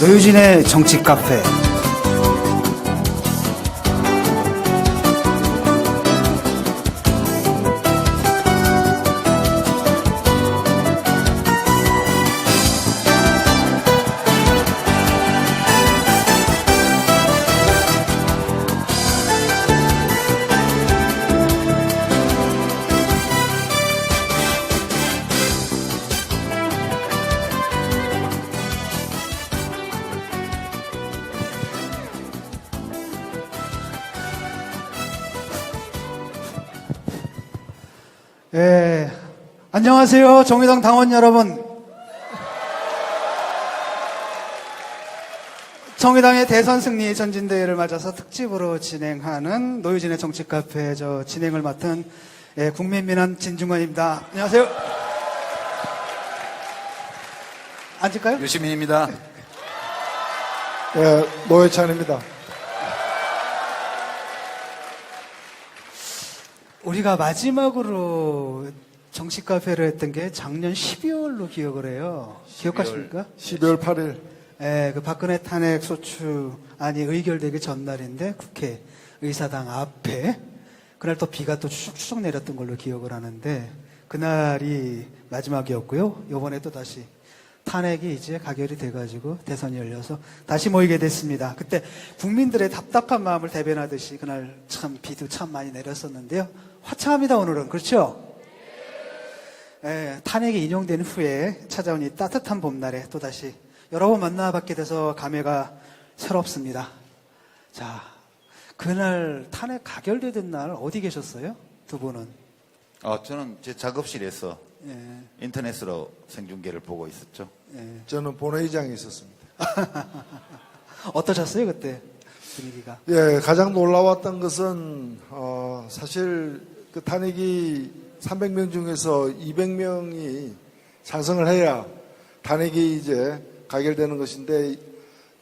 노유진의 정치 카페. 예, 안녕하세요. 정의당 당원 여러분. 정의당의 대선 승리 전진대회를 맞아서 특집으로 진행하는 노유진의 정치 카페 진행을 맡은 국민민원 진중권입니다. 안녕하세요. 앉을까요? 유시민입니다. 예, 노회찬입니다. 우리가 마지막으로 정치 카페를 했던 게 작년 12월로 기억을 해요. 기억하십니까? 12월 8일. 예, 그 박근혜 탄핵 소추안이 의결되기 전날인데 국회 의사당 앞에 그날 또 비가 또 추적 내렸던 걸로 기억을 하는데 그날이 마지막이었고요. 이번에 또 다시 탄핵이 이제 가결이 돼가지고 대선이 열려서 다시 모이게 됐습니다. 그때 국민들의 답답한 마음을 대변하듯이 그날 참 비도 참 많이 내렸었는데요. 화창합니다, 오늘은. 그렇죠? 예, 탄핵이 인용된 후에 찾아온 이 따뜻한 봄날에 또다시 여러 번 만나뵙게 돼서 감회가 새롭습니다. 자, 그날 탄핵 가결되던 날 어디 계셨어요? 두 분은? 저는 제 작업실에서 예, 인터넷으로 생중계를 보고 있었죠. 예. 저는 본회의장에 있었습니다. 어떠셨어요, 그때 분위기가? 예, 가장 놀라웠던 것은 사실 그 탄핵이 300명 중에서 200명이 찬성을 해야 탄핵이 이제 가결되는 것인데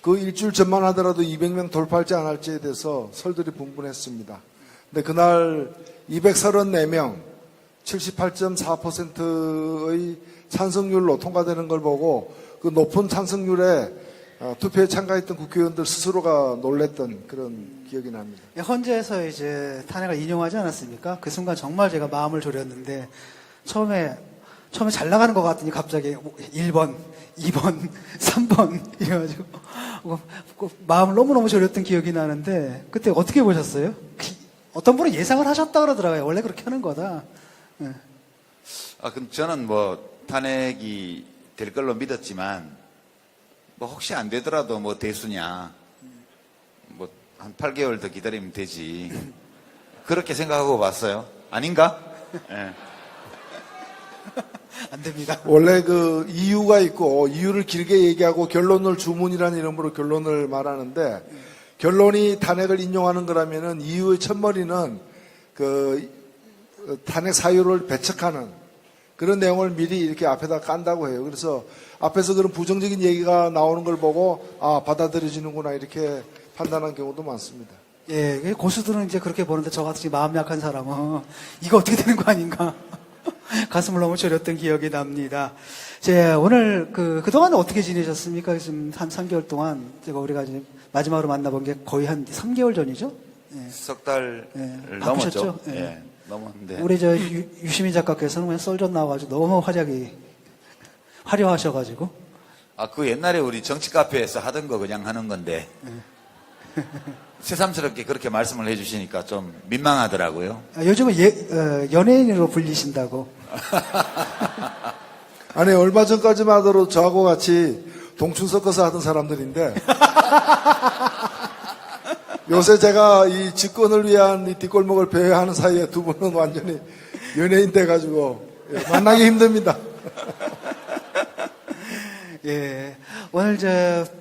그 일주일 전만 하더라도 200명 돌파할지 안 할지에 대해서 설들이 분분했습니다. 근데 그날 234명 78.4%의 찬성률로 통과되는 걸 보고 그 높은 찬성률에 투표에 참가했던 국회의원들 스스로가 놀랬던 그런 기억이 납니다. 헌재에서 이제 탄핵을 인용하지 않았습니까? 그 순간 정말 제가 마음을 졸였는데 처음에 잘 나가는 것 같더니 갑자기 1번, 2번, 3번 이래가지고 마음을 너무너무 졸였던 기억이 나는데 그때 어떻게 보셨어요? 어떤 분은 예상을 하셨다 그러더라고요. 원래 그렇게 하는 거다. 네. 그럼 저는 탄핵이 될 걸로 믿었지만 혹시 안 되더라도 대수냐 한 8개월 더 기다리면 되지 그렇게 생각하고 봤어요. 아닌가? 네. 안 됩니다. 원래 그 이유가 있고 이유를 길게 얘기하고 결론을 주문이라는 이름으로 결론을 말하는데 결론이 탄핵을 인용하는 거라면은 이유의 첫머리는 그 탄핵 사유를 배척하는 그런 내용을 미리 이렇게 앞에다 깐다고 해요. 그래서 앞에서 그런 부정적인 얘기가 나오는 걸 보고 받아들여지는구나 이렇게 판단한 경우도 많습니다. 예, 고수들은 이제 그렇게 보는데 저같이 마음 약한 사람은 이거 어떻게 되는 거 아닌가 가슴을 너무 졸였던 기억이 납니다. 오늘 그동안 어떻게 지내셨습니까? 지금 한 3개월 동안 우리가 이제 마지막으로 만나본 게 거의 한 3개월 전이죠? 예. 석 달을 예, 넘었죠. 바쁘셨죠? 예. 예, 넘었는데 우리 유시민 작가께서는 그냥 썰전 나와가지고 너무 화려하셔가지고. 그 옛날에 우리 정치 카페에서 하던 거 그냥 하는 건데 새삼스럽게 그렇게 말씀을 해주시니까 좀 민망하더라고요. 요즘은 연예인으로 불리신다고. 아니 얼마 전까지만 하더라도 저하고 같이 동춘 섞어서 하던 사람들인데 요새 제가 이 집권을 위한 이 뒷골목을 배회하는 사이에 두 분은 완전히 연예인 돼가지고 만나기 힘듭니다. 예, 오늘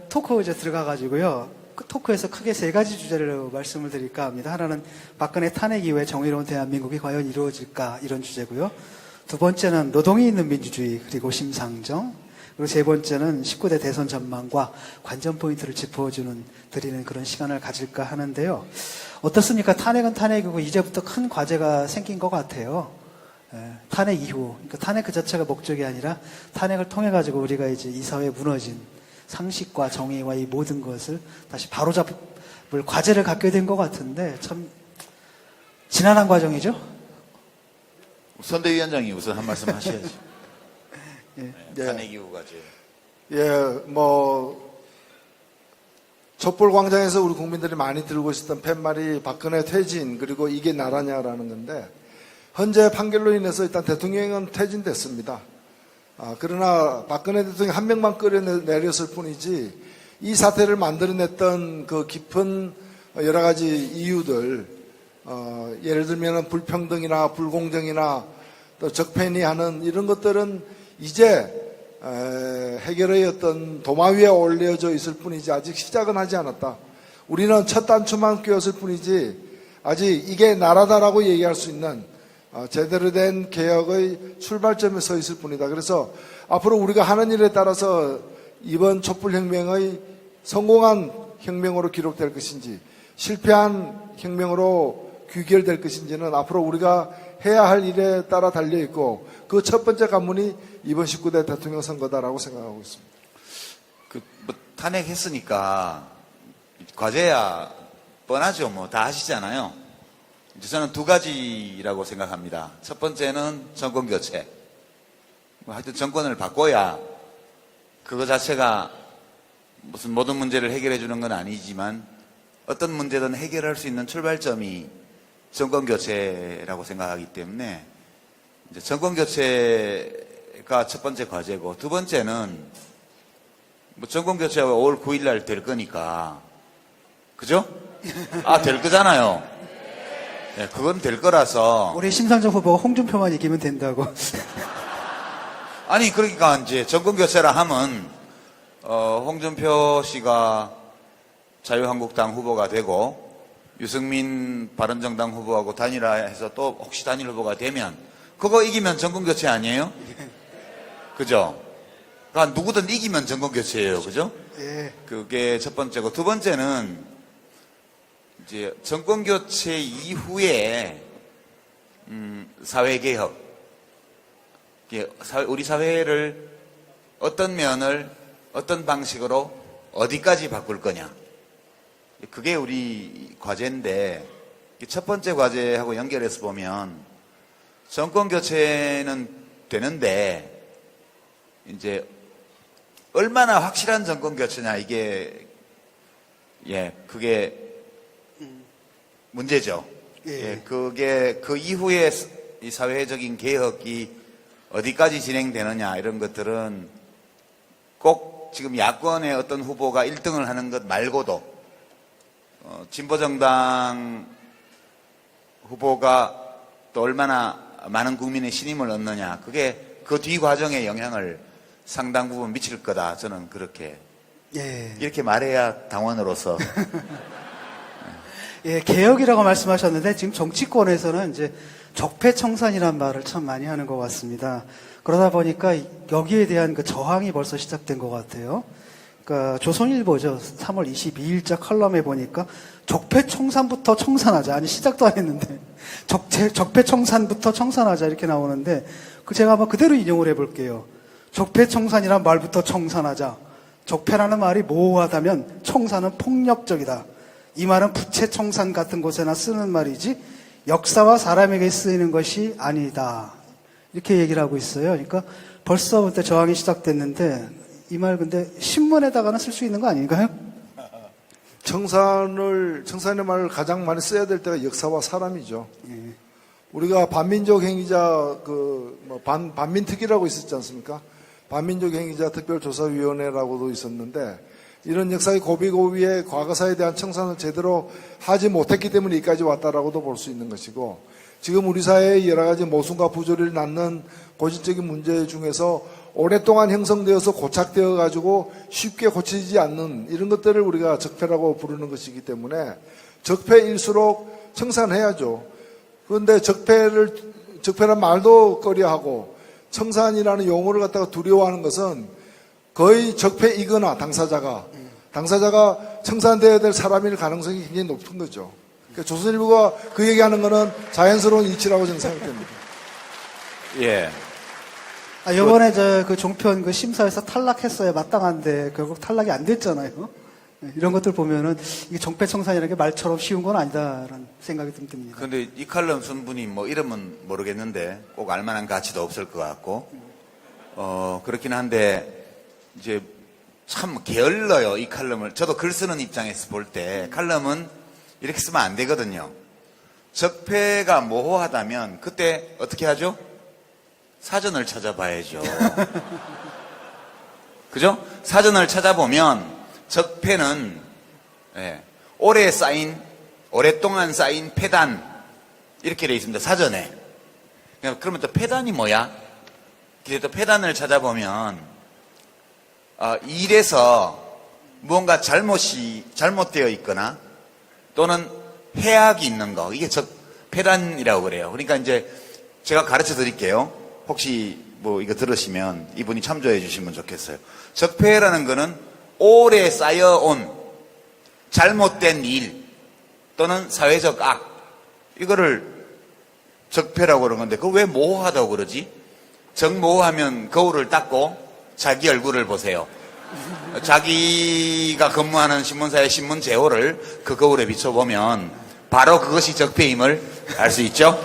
토크 들어가가지고요. 그 토크에서 크게 세 가지 주제를 말씀을 드릴까 합니다. 하나는 박근혜 탄핵 이후에 정의로운 대한민국이 과연 이루어질까 이런 주제고요. 두 번째는 노동이 있는 민주주의 그리고 심상정, 그리고 세 번째는 19대 대선 전망과 관전 포인트를 드리는 그런 시간을 가질까 하는데요. 어떻습니까? 탄핵은 탄핵이고 이제부터 큰 과제가 생긴 것 같아요. 탄핵 이후, 그러니까 탄핵 그 자체가 목적이 아니라 탄핵을 통해 가지고 우리가 이제 이 사회에 무너진 상식과 정의와 이 모든 것을 다시 바로잡을 과제를 갖게 된 것 같은데 참 지난한 과정이죠. 선대위원장이 우선 한 말씀 하셔야죠. 예. 카네기 과제. 예, 촛불광장에서 우리 국민들이 많이 들고 있었던 팻말이 박근혜 퇴진 그리고 이게 나라냐라는 건데 현재 판결로 인해서 일단 대통령은 퇴진됐습니다. 그러나 박근혜 대통령 한 명만 끌어내렸을 뿐이지 이 사태를 만들어냈던 그 깊은 여러 가지 이유들 예를 들면 불평등이나 불공정이나 또 적폐니 하는 이런 것들은 이제 해결의 어떤 도마 위에 올려져 있을 뿐이지 아직 시작은 하지 않았다. 우리는 첫 단추만 꿰었을 뿐이지 아직 이게 나라다라고 얘기할 수 있는 제대로 된 개혁의 출발점에 서 있을 뿐이다. 그래서 앞으로 우리가 하는 일에 따라서 이번 촛불혁명의 성공한 혁명으로 기록될 것인지 실패한 혁명으로 귀결될 것인지는 앞으로 우리가 해야 할 일에 따라 달려있고 그 첫 번째 관문이 이번 19대 대통령 선거다라고 생각하고 있습니다. 탄핵했으니까 과제야 뻔하죠. 다 하시잖아요. 이제 저는 두 가지라고 생각합니다. 첫 번째는 정권 교체. 하여튼 정권을 바꿔야 그거 자체가 무슨 모든 문제를 해결해 주는 건 아니지만 어떤 문제든 해결할 수 있는 출발점이 정권 교체라고 생각하기 때문에 이제 정권 교체가 첫 번째 과제고 두 번째는 정권 교체가 5월 9일 날 될 거니까 그죠? 될 거잖아요. 네, 그건 될 거라서 우리 심상정 후보가 홍준표만 이기면 된다고. 아니 그러니까 이제 정권 교체라 하면 홍준표 씨가 자유한국당 후보가 되고 유승민 바른정당 후보하고 단일화해서 또 혹시 단일 후보가 되면 그거 이기면 정권교체 아니에요? 그죠? 그러니까 누구든 이기면 정권교체예요. 그죠? 예. 그게 첫 번째고 두 번째는 이제 정권교체 이후에 사회개혁 우리 사회를 어떤 면을 어떤 방식으로 어디까지 바꿀 거냐 그게 우리 과제인데 첫 번째 과제하고 연결해서 보면 정권 교체는 되는데 이제 얼마나 확실한 정권 교체냐 이게 그게 문제죠. 그게 그 이후에 이 사회적인 개혁이 어디까지 진행되느냐 이런 것들은 꼭 지금 야권의 어떤 후보가 1등을 하는 것 말고도 진보정당 후보가 또 얼마나 많은 국민의 신임을 얻느냐 그게 그 뒤 과정에 영향을 상당 부분 미칠 거다 저는 그렇게 이렇게 말해야 당원으로서 예, 개혁이라고 말씀하셨는데 지금 정치권에서는 이제 적폐청산이라는 말을 참 많이 하는 것 같습니다. 그러다 보니까 여기에 대한 그 저항이 벌써 시작된 것 같아요. 그러니까 조선일보죠. 3월 22일자 컬럼에 보니까 적폐청산부터 청산하자. 아니 시작도 안 했는데 적폐청산부터 청산하자 이렇게 나오는데 제가 한번 그대로 인용을 해볼게요. 적폐청산이란 말부터 청산하자. 적폐라는 말이 모호하다면 청산은 폭력적이다. 이 말은 부채청산 같은 곳에나 쓰는 말이지 역사와 사람에게 쓰이는 것이 아니다. 이렇게 얘기를 하고 있어요. 그러니까 벌써부터 저항이 시작됐는데 이 말 근데 신문에다가는 쓸 수 있는 거 아닌가요? 청산의 말을 가장 많이 써야 될 때가 역사와 사람이죠. 우리가 반민족 행위자 반민특위라고 있었지 않습니까? 반민족 행위자 특별조사위원회라고도 있었는데 이런 역사의 고비고비에 과거사에 대한 청산을 제대로 하지 못했기 때문에 여기까지 왔다라고도 볼 수 있는 것이고 지금 우리 사회의 여러 가지 모순과 부조리를 낳는 고질적인 문제 중에서 오랫동안 형성되어서 고착되어 가지고 쉽게 고치지 않는 이런 것들을 우리가 적폐라고 부르는 것이기 때문에 적폐일수록 청산해야죠. 그런데 적폐란 말도 꺼려하고 청산이라는 용어를 갖다가 두려워하는 것은 거의 적폐이거나 당사자가 청산되어야 될 사람일 가능성이 굉장히 높은 거죠. 그러니까 조선일보가 그 얘기하는 거는 자연스러운 이치라고 저는 생각됩니다. 예. 이번에 그 종편 그 심사에서 탈락했어요. 마땅한데 결국 탈락이 안 됐잖아요. 네, 이런 것들 보면은 이게 정패청산이라는 게 말처럼 쉬운 건 아니다라는 생각이 좀 듭니다. 근데 이 칼럼 순분이 뭐 이름은 모르겠는데 꼭 알만한 가치도 없을 것 같고, 그렇긴 한데, 이제 참 게을러요, 이 칼럼을. 저도 글 쓰는 입장에서 볼 때, 칼럼은 이렇게 쓰면 안 되거든요. 적폐가 모호하다면, 그때 어떻게 하죠? 사전을 찾아봐야죠. 그죠? 사전을 찾아보면, 적폐는, 오랫동안 쌓인 폐단, 이렇게 되어 있습니다. 사전에. 그러면 또 폐단이 뭐야? 그래도 폐단을 찾아보면, 일에서 무언가 잘못되어 있거나, 또는 해악이 있는 거, 이게 폐단이라고 그래요. 그러니까 이제 제가 가르쳐 드릴게요. 혹시 뭐 이거 들으시면 이분이 참조해 주시면 좋겠어요. 적폐라는 거는 오래 쌓여온 잘못된 일 또는 사회적 악, 이거를 적폐라고 그러는 건데, 그거 왜 모호하다고 그러지? 적모호하면 거울을 닦고 자기 얼굴을 보세요. 자기가 근무하는 신문사의 신문 제호를 그 거울에 비춰보면 바로 그것이 적폐임을 알 수 있죠?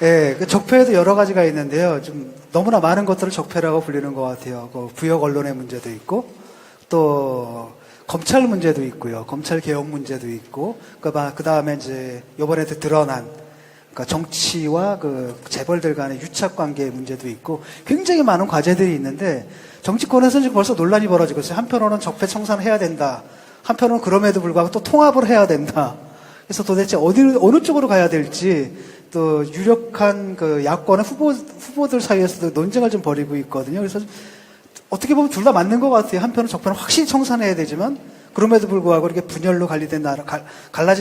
예, 그 적폐에도 여러 가지가 있는데요. 좀 너무나 많은 것들을 적폐라고 불리는 것 같아요. 그 부역 언론의 문제도 있고, 또 검찰 문제도 있고요. 검찰 개혁 문제도 있고, 그 다음에 이제 요번에도 드러난 그러니까 정치와 그 재벌들 간의 유착 관계 문제도 있고, 굉장히 많은 과제들이 있는데, 정치권에서 지금 벌써 논란이 벌어지고 있어요. 한편으로는 적폐 청산해야 된다. 한편으로는 그럼에도 불구하고 또 통합을 해야 된다. 그래서 도대체 어느 쪽으로 가야 될지, 또 유력한 그 야권의 후보들 사이에서도 논쟁을 좀 벌이고 있거든요. 그래서 어떻게 보면 둘 다 맞는 것 같아요. 한편은 적폐는 확실히 청산해야 되지만, 그럼에도 불구하고 이렇게 분열로 갈라진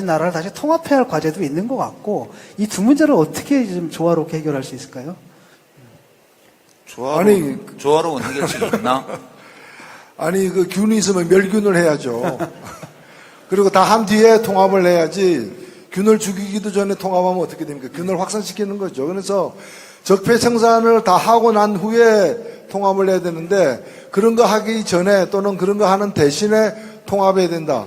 나라를 다시 통합해야 할 과제도 있는 것 같고, 이 두 문제를 어떻게 좀 조화롭게 해결할 수 있을까요? 조화로운 해결책이 있나? 아니, 그 균이 있으면 멸균을 해야죠. 그리고 다 한 뒤에 통합을 해야지, 균을 죽이기도 전에 통합하면 어떻게 됩니까? 균을 확산시키는 거죠. 그래서 적폐 청산을 다 하고 난 후에 통합을 해야 되는데, 그런 거 하기 전에 또는 그런 거 하는 대신에 통합해야 된다.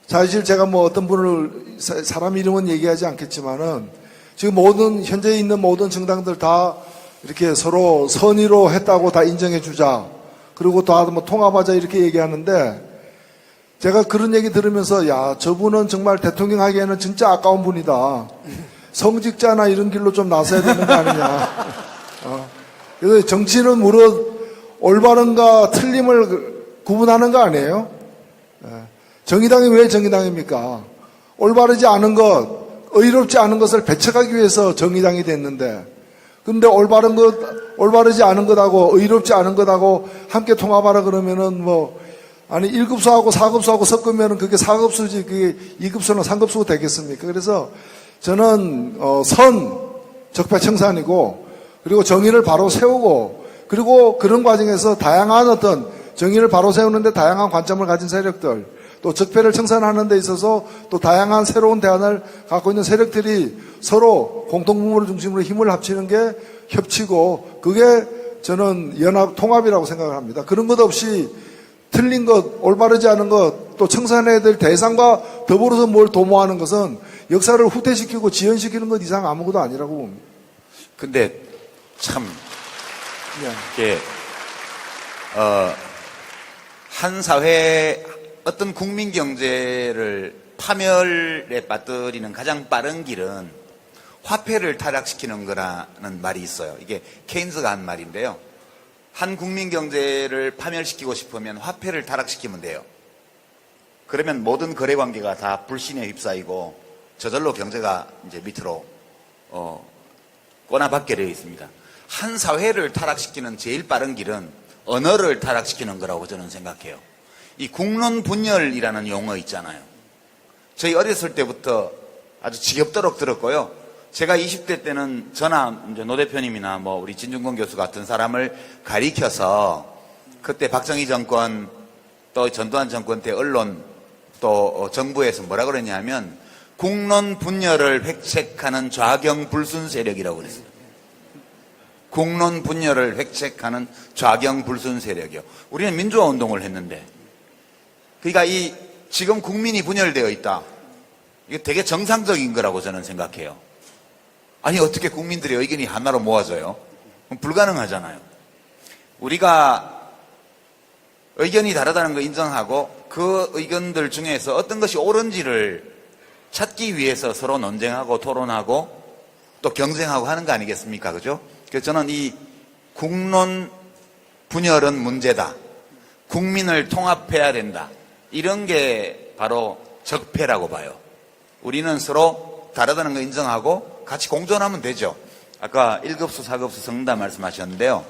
사실 제가 뭐 어떤 분을, 사람 이름은 얘기하지 않겠지만은, 지금 현재 있는 모든 정당들 다 이렇게 서로 선의로 했다고 다 인정해 주자. 그리고 다 뭐 통합하자 이렇게 얘기하는데, 제가 그런 얘기 들으면서, 야, 저분은 정말 대통령 하기에는 진짜 아까운 분이다. 성직자나 이런 길로 좀 나서야 되는 거 아니냐. 그래서 정치는 무릇 올바른가 틀림을 구분하는 거 아니에요? 정의당이 왜 정의당입니까? 올바르지 않은 것, 의롭지 않은 것을 배척하기 위해서 정의당이 됐는데, 근데 올바르지 않은 것하고 의롭지 않은 것하고 함께 통합하라 그러면은 아니 1급수하고 4급수하고 섞으면 그게 4급수지 그게 2급수나 3급수가 되겠습니까? 그래서 저는 적폐 청산이고, 그리고 정의를 바로 세우고, 그리고 그런 과정에서 다양한 어떤 정의를 바로 세우는데 다양한 관점을 가진 세력들, 또 적폐를 청산하는 데 있어서 또 다양한 새로운 대안을 갖고 있는 세력들이 서로 공동분모를 중심으로 힘을 합치는 게 협치고, 그게 저는 연합 통합이라고 생각을 합니다. 그런 것 없이 틀린 것, 올바르지 않은 것, 또 청산해야 될 대상과 더불어서 뭘 도모하는 것은 역사를 후퇴시키고 지연시키는 것 이상 아무것도 아니라고 봅니다. 근데 참 이게 한 사회 어떤 국민 경제를 파멸에 빠뜨리는 가장 빠른 길은 화폐를 타락시키는 거라는 말이 있어요. 이게 케인즈가 한 말인데요. 한 국민 경제를 파멸시키고 싶으면 화폐를 타락시키면 돼요. 그러면 모든 거래 관계가 다 불신에 휩싸이고 저절로 경제가 이제 밑으로 꼬나박게 되어 있습니다. 한 사회를 타락시키는 제일 빠른 길은 언어를 타락시키는 거라고 저는 생각해요. 이 국론 분열이라는 용어 있잖아요. 저희 어렸을 때부터 아주 지겹도록 들었고요. 제가 20대 때는 저나 이제 노 대표님이나 뭐 우리 진중권 교수 같은 사람을 가리켜서 그때 박정희 정권 또 전두환 정권 때 언론 또 정부에서 뭐라 그랬냐면 국론 분열을 획책하는 좌경 불순 세력이라고 그랬어요. 국론 분열을 획책하는 좌경 불순 세력이요. 우리는 민주화 운동을 했는데, 그러니까 이 지금 국민이 분열되어 있다. 이게 되게 정상적인 거라고 저는 생각해요. 아니 어떻게 국민들의 의견이 하나로 모아져요? 불가능하잖아요. 우리가 의견이 다르다는 거 인정하고 그 의견들 중에서 어떤 것이 옳은지를 찾기 위해서 서로 논쟁하고 토론하고 또 경쟁하고 하는 거 아니겠습니까? 그죠? 그래서 저는 이 국론 분열은 문제다. 국민을 통합해야 된다. 이런 게 바로 적폐라고 봐요. 우리는 서로 다르다는 거 인정하고 같이 공존하면 되죠. 아까 1급수, 4급수 섞는다 말씀하셨는데요.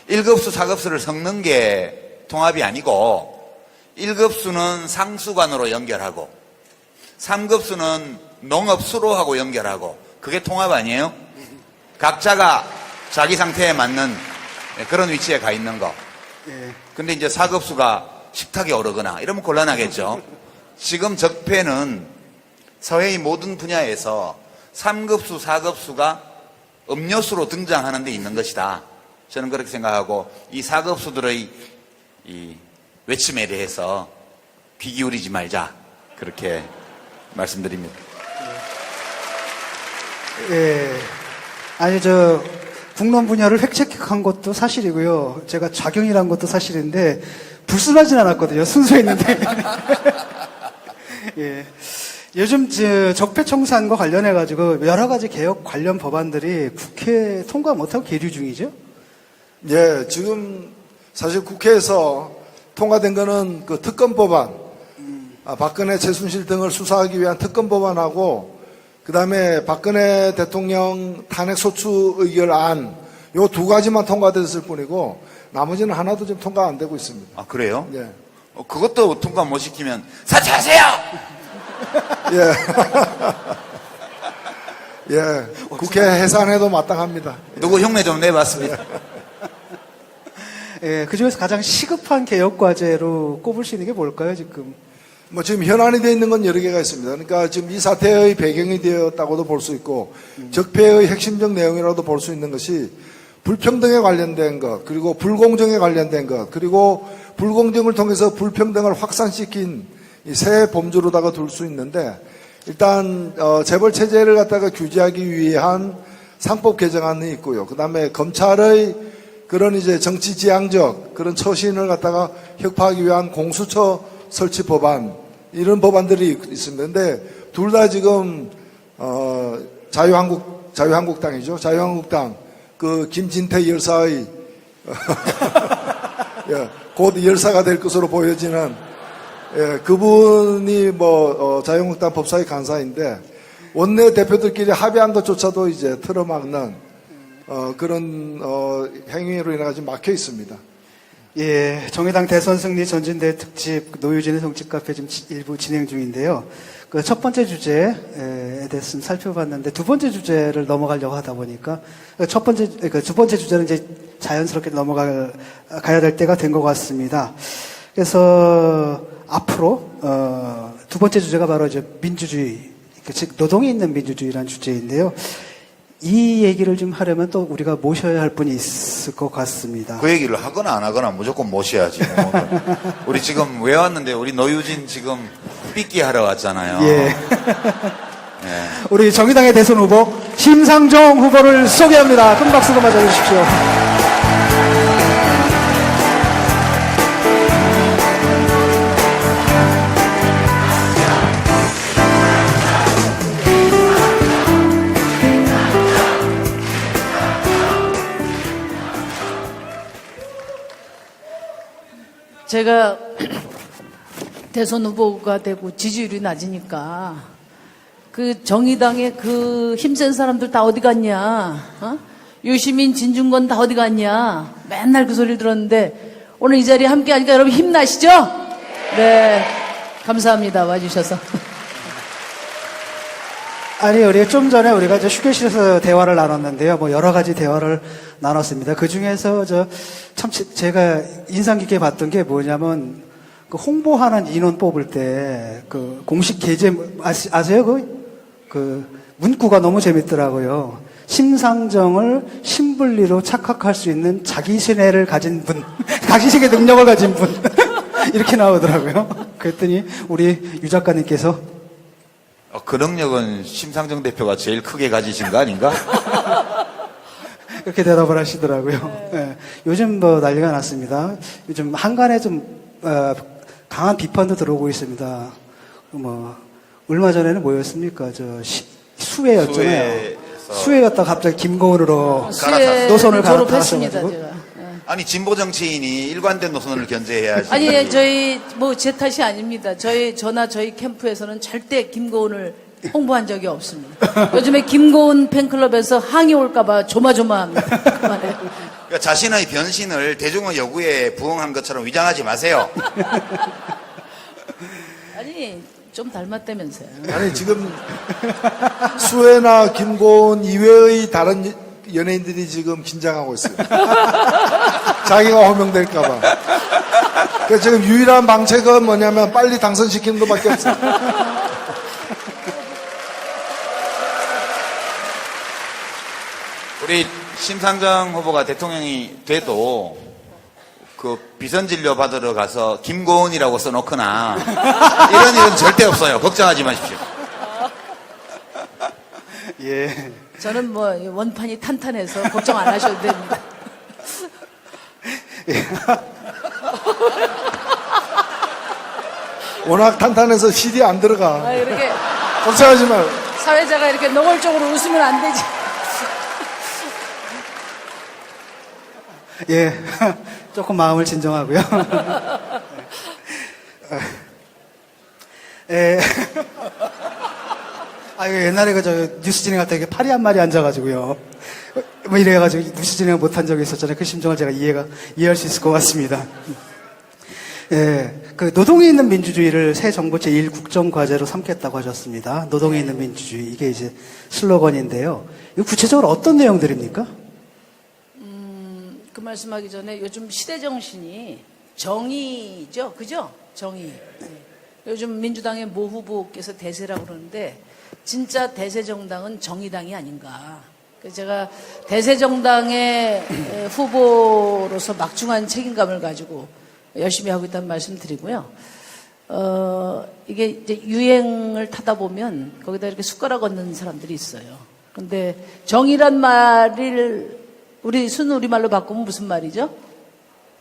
1급수, 4급수를 섞는 게 통합이 아니고 1급수는 상수관으로 연결하고 3급수는 농업 수로하고 연결하고 그게 통합 아니에요? 각자가 자기 상태에 맞는 그런 위치에 가 있는 거. 근데 이제 4급수가 식탁에 오르거나 이러면 곤란하겠죠. 지금 적폐는 사회의 모든 분야에서 3급수, 4급수가 음료수로 등장하는 데 있는 것이다. 저는 그렇게 생각하고 이 4급수들의 이 외침에 대해서 귀 기울이지 말자. 그렇게 말씀드립니다. 예. 아니, 국론 분열을 획책한 것도 사실이고요. 제가 좌경이란 것도 사실인데, 불순하진 않았거든요. 순수했는데. 예. 요즘 적폐청산과 관련해가지고 여러 가지 개혁 관련 법안들이 국회 통과 못하고 계류 중이죠? 예, 지금 사실 국회에서 통과된 거는 그 특검 법안, 박근혜, 최순실 등을 수사하기 위한 특검 법안하고, 그 다음에 박근혜 대통령 탄핵소추 의결안, 요 두 가지만 통과됐을 뿐이고, 나머지는 하나도 지금 통과 안 되고 있습니다. 아, 그래요? 예. 그것도 통과 못 시키면 사퇴하세요! 예. 예. 국회 해산해도 마땅합니다. 누구 흉내 좀 내봤습니다. 예, 그 중에서 가장 시급한 개혁 과제로 꼽을 수 있는 게 뭘까요, 지금? 뭐 지금 현안이 되어 있는 건 여러 개가 있습니다. 그러니까 지금 이 사태의 배경이 되었다고도 볼 수 있고, 적폐의 핵심적 내용이라도 볼 수 있는 것이 불평등에 관련된 것, 그리고 불공정에 관련된 것, 그리고 불공정을 통해서 불평등을 확산시킨 이 새 범주로다가 둘 수 있는데, 일단 재벌 체제를 갖다가 규제하기 위한 상법 개정안이 있고요. 그 다음에 검찰의 그런 이제 정치 지향적 그런 처신을 갖다가 혁파하기 위한 공수처 설치 법안, 이런 법안들이 있습니다. 근데 둘 다 지금 자유한국당이죠. 자유한국당 그 김진태 열사의 예, 곧 열사가 될 것으로 보여지는, 예, 그분이 자유한국당 법사위 간사인데 원내 대표들끼리 합의한 것조차도 이제 틀어막는 그런 행위로 인해 지금 막혀 있습니다. 예, 정의당 대선 승리 전진대 특집 노유진의 정치 카페 지금 일부 진행 중인데요. 그 첫 번째 주제에 대해서 좀 살펴봤는데 두 번째 주제를 넘어가려고 하다 보니까 두 번째 주제는 이제 자연스럽게 가야 될 때가 된 것 같습니다. 그래서 앞으로 두 번째 주제가 바로 이제 민주주의, 즉 노동이 있는 민주주의라는 주제인데요. 이 얘기를 좀 하려면 또 우리가 모셔야 할 분이 있을 것 같습니다. 그 얘기를 하거나 안 하거나 무조건 모셔야지. 우리 지금 왜 왔는데 우리 노유진 지금 삐끼 하러 왔잖아요. 예. 예. 우리 정의당의 대선 후보 심상정 후보를 소개합니다. 큰 박수로 맞아주십시오. 제가 대선 후보가 되고 지지율이 낮으니까 그 정의당의 그 힘센 사람들 다 어디 갔냐? 유시민, 진중권 다 어디 갔냐? 맨날 그 소리를 들었는데 오늘 이 자리에 함께 하니까 여러분 힘나시죠? 네. 감사합니다. 와주셔서. 아니, 우리 좀 전에 우리가 이제 휴게실에서 대화를 나눴는데요. 여러 가지 대화를 나눴습니다. 그 중에서 참 제가 인상 깊게 봤던 게 뭐냐면, 그 홍보하는 인원 뽑을 때, 그 공식 계제, 아세요? 그 문구가 너무 재밌더라고요. 심상정을 신분리로 착각할 수 있는 자기신혜를 가진 분, 자기식의 능력을 가진 분 이렇게 나오더라고요. 그랬더니 우리 유 작가님께서 그 능력은 심상정 대표가 제일 크게 가지신 거 아닌가? 그렇게 대답을 하시더라고요. 예. 요즘 뭐 난리가 났습니다. 요즘 한간에 좀 강한 비판도 들어오고 있습니다. 뭐 얼마 전에는 뭐였습니까? 수혜였잖아요. 수혜였다 갑자기 김고은으로 수혜 노선을 졸업했습니다, 갈아타셔가지고. 제가. 예. 아니 진보 정치인이 일관된 노선을 견제해야지. 아니, 저희 뭐 제 탓이 아닙니다. 저희 캠프에서는 절대 김고은을 홍보한 적이 없습니다. 요즘에 김고은 팬클럽에서 항의 올까봐 조마조마합니다. 그만해요. 그러니까 자신의 변신을 대중의 요구에 부응한 것처럼 위장하지 마세요. 아니, 좀 닮았다면서요. 아니 지금 수혜나 김고은 이외의 다른 연예인들이 지금 긴장하고 있어요. 자기가 호명될까봐. 그래서 지금 유일한 방책은 뭐냐면 빨리 당선시키는 것밖에 없어요. 우리 심상정 후보가 대통령이 돼도 그 비선 진료 받으러 가서 김고은이라고 써놓거나 이런 일은 절대 없어요. 걱정하지 마십시오. 예. 저는 뭐 원판이 탄탄해서 걱정 안 하셔도 됩니다. 워낙 탄탄해서 CD 안 들어가. 아, 이렇게 걱정하지 말고. 사회자가 이렇게 노골적으로 웃으면 안 되지. 예. 조금 마음을 진정하고요. 예. 아, 이거 옛날에 뉴스 진행할 때 팔이 한 마리 앉아가지고요. 뭐 이래가지고 뉴스 진행 못한 적이 있었잖아요. 그 심정을 제가 이해할 수 있을 것 같습니다. 예. 그 노동에 있는 민주주의를 새 정부 제1국정 과제로 삼겠다고 하셨습니다. 노동에 있는 민주주의. 이게 이제 슬로건인데요. 이거 구체적으로 어떤 내용들입니까? 그 말씀하기 전에 요즘 시대 정신이 정의죠, 그죠? 정의. 요즘 민주당의 모 후보께서 대세라고 그러는데 진짜 대세 정당은 정의당이 아닌가. 그래서 제가 대세 정당의 후보로서 막중한 책임감을 가지고 열심히 하고 있다는 말씀 드리고요. 이게 이제 유행을 타다 보면 거기다 이렇게 숟가락 얹는 사람들이 있어요. 근데 정의란 말을 우리 순우리말로 바꾸면 무슨 말이죠?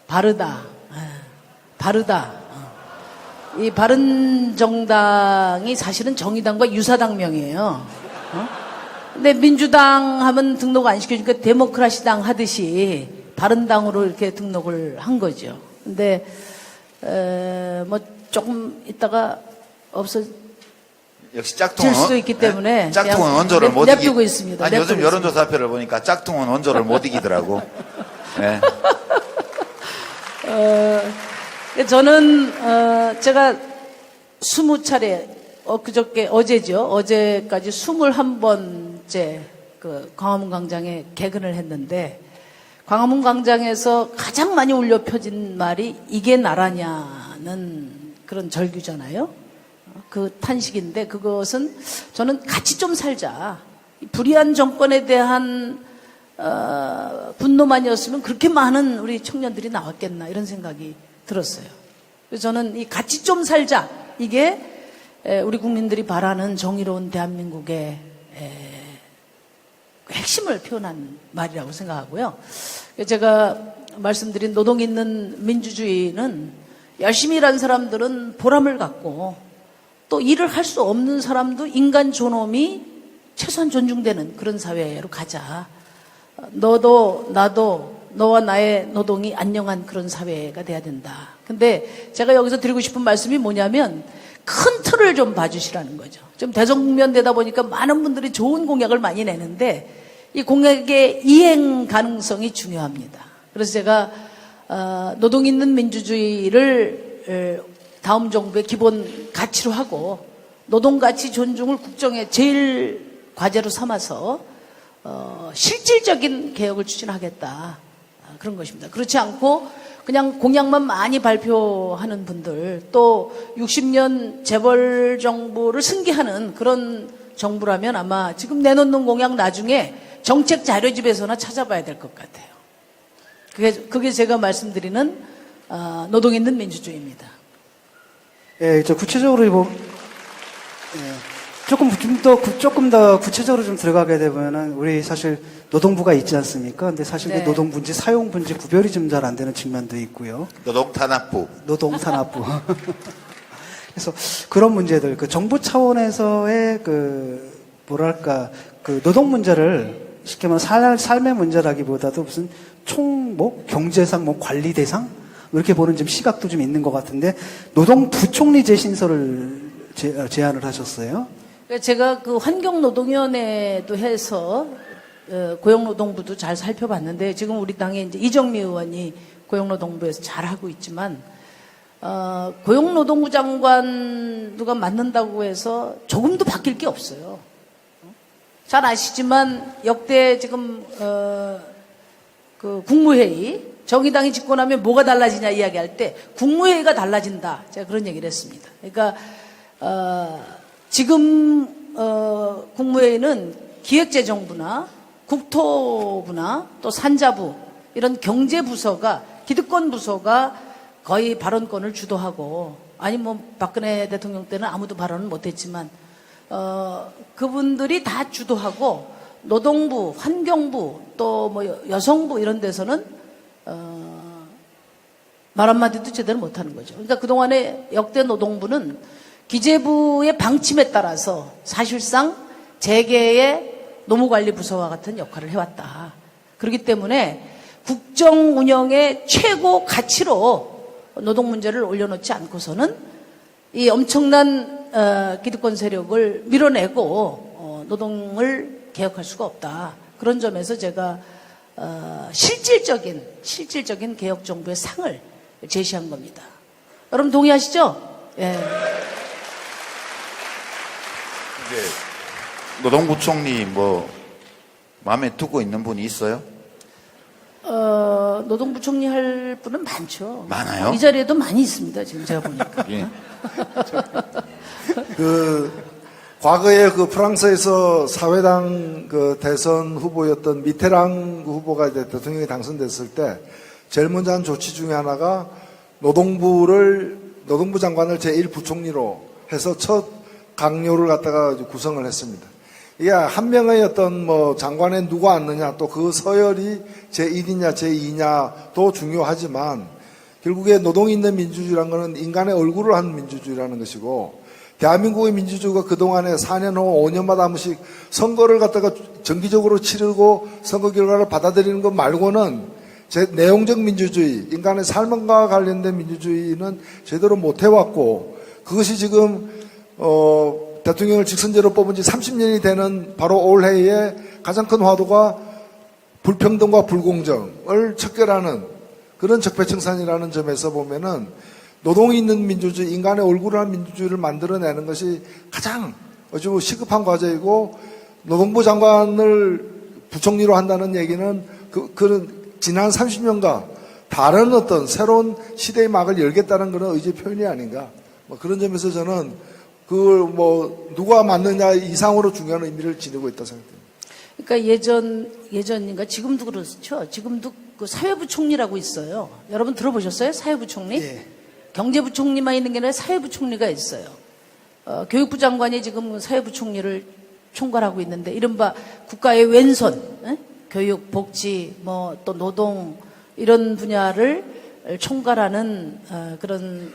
바르다. 바르다. 이 바른정당이 사실은 정의당과 유사당명이에요. 근데 민주당 하면 등록 안 시켜주니까 데모크라시당 하듯이 바른당으로 이렇게 등록을 한 거죠. 근데 뭐 조금 있다가 역시 짝퉁은 질 수도 있기 때문에 짝퉁은 그냥 원조를 못 냅두고 이기. 있습니다. 아니 요즘 냅두고 여론조사표를 보니까 짝퉁은 원조를 못 이기더라고. 네. 저는 제가 20차례 그저께 어제죠. 어제까지 21번째 그 광화문 광장에 개근을 했는데 광화문 광장에서 가장 많이 울려 펴진 말이 이게 나라냐는 그런 절규잖아요. 그 탄식인데 그것은 저는 같이 좀 살자. 불의한 정권에 대한 분노만이었으면 그렇게 많은 우리 청년들이 나왔겠나 이런 생각이 들었어요. 그래서 저는 이 같이 좀 살자 이게 우리 국민들이 바라는 정의로운 대한민국의 핵심을 표현한 말이라고 생각하고요. 제가 말씀드린 노동 있는 민주주의는 열심히 일한 사람들은 보람을 갖고 또 일을 할 수 없는 사람도 인간 존엄이 최소한 존중되는 그런 사회로 가자. 너도 나도 너와 나의 노동이 안녕한 그런 사회가 돼야 된다. 근데 제가 여기서 드리고 싶은 말씀이 뭐냐면 큰 틀을 좀 봐주시라는 거죠. 좀 대선국면 되다 보니까 많은 분들이 좋은 공약을 많이 내는데 이 공약의 이행 가능성이 중요합니다. 그래서 제가 노동 있는 민주주의를 다음 정부의 기본 가치로 하고 노동가치 존중을 국정의 제일 과제로 삼아서 실질적인 개혁을 추진하겠다. 그런 것입니다. 그렇지 않고 그냥 공약만 많이 발표하는 분들 또 60년 재벌 정부를 승계하는 그런 정부라면 아마 지금 내놓는 공약 나중에 정책 자료집에서나 찾아봐야 될 것 같아요. 그게 제가 말씀드리는 노동 있는 민주주의입니다. 예, 저 구체적으로 조금 더 구체적으로 좀 들어가게 되면은 우리 사실 노동부가 있지 않습니까? 근데 사실 네. 그 노동부인지 사용부인지 구별이 좀 잘 안 되는 측면도 있고요. 노동탄압부. 노동산업부. 그래서 그런 문제들, 그 정부 차원에서의 뭐랄까, 노동 문제를 쉽게 말하면 삶의 문제라기보다도 무슨 경제상, 관리 대상? 이렇게 보는 좀 시각도 좀 있는 것 같은데, 노동부총리 재신설을 제안을 하셨어요. 제가 그 환경노동위원회도 해서 고용노동부도 잘 살펴봤는데 지금 우리 당에 이제 이정미 의원이 고용노동부에서 잘 하고 있지만 고용노동부 장관 누가 맡는다고 해서 조금도 바뀔 게 없어요. 잘 아시지만 역대 지금 그 국무회의 정의당이 집권하면 뭐가 달라지냐 이야기할 때 국무회의가 달라진다. 제가 그런 얘기를 했습니다. 그러니까 지금 국무회의는 기획재정부나 국토부나 또 산자부 이런 경제부서가 기득권 부서가 거의 발언권을 주도하고 아니 박근혜 대통령 때는 아무도 발언을 못했지만 그분들이 다 주도하고 노동부, 환경부 또 여성부 이런 데서는 말 한마디도 제대로 못하는 거죠. 그러니까 그동안에 역대 노동부는 기재부의 방침에 따라서 사실상 재계의 노무관리부서와 같은 역할을 해왔다. 그렇기 때문에 국정 운영의 최고 가치로 노동 문제를 올려놓지 않고서는 이 엄청난 기득권 세력을 밀어내고 노동을 개혁할 수가 없다. 그런 점에서 제가 실질적인 개혁 정부의 상을 제시한 겁니다. 여러분 동의하시죠? 예. 이제 노동부총리 마음에 두고 있는 분이 있어요? 노동부총리 할 분은 많죠. 많아요? 이 자리에도 많이 있습니다. 지금 제가 보니까. 예. 과거에 프랑스에서 사회당 대선 후보였던 미테랑 후보가 이제 대통령이 당선됐을 때 제일 먼저 한 조치 중에 하나가 노동부 장관을 제1부총리로 해서 첫 강요를 갖다가 구성을 했습니다. 이게 한 명의 장관에 누가 앉느냐 또 그 서열이 제1이냐 제2냐도 중요하지만 결국에 노동이 있는 민주주의라는 것은 인간의 얼굴을 한 민주주의라는 것이고 대한민국의 민주주의가 그동안에 4년 후 5년마다 한 번씩 선거를 갖다가 정기적으로 치르고 선거 결과를 받아들이는 것 말고는 내용적 민주주의, 인간의 삶과 관련된 민주주의는 제대로 못 해왔고 그것이 지금 대통령을 직선제로 뽑은 지 30년이 되는 바로 올해의 가장 큰 화두가 불평등과 불공정을 척결하는 그런 적폐청산이라는 점에서 보면은 노동이 있는 민주주의, 인간의 얼굴을 한 민주주의를 만들어내는 것이 가장 어찌 시급한 과제이고 노동부 장관을 부총리로 한다는 얘기는 그런 지난 30년간 다른 어떤 새로운 시대의 막을 열겠다는 그런 의지의 표현이 아닌가. 그런 점에서 저는 그걸 누가 맞느냐 이상으로 중요한 의미를 지니고 있다 생각합니다. 그러니까 예전인가 지금도 그렇죠. 지금도 그 사회부총리라고 있어요. 여러분 들어보셨어요? 사회부총리? 예. 경제부총리만 있는 게 아니라 사회부총리가 있어요. 교육부 장관이 지금 사회부총리를 총괄하고 있는데 이른바 국가의 왼손, 교육, 복지, 또 노동 이런 분야를 총괄하는 그런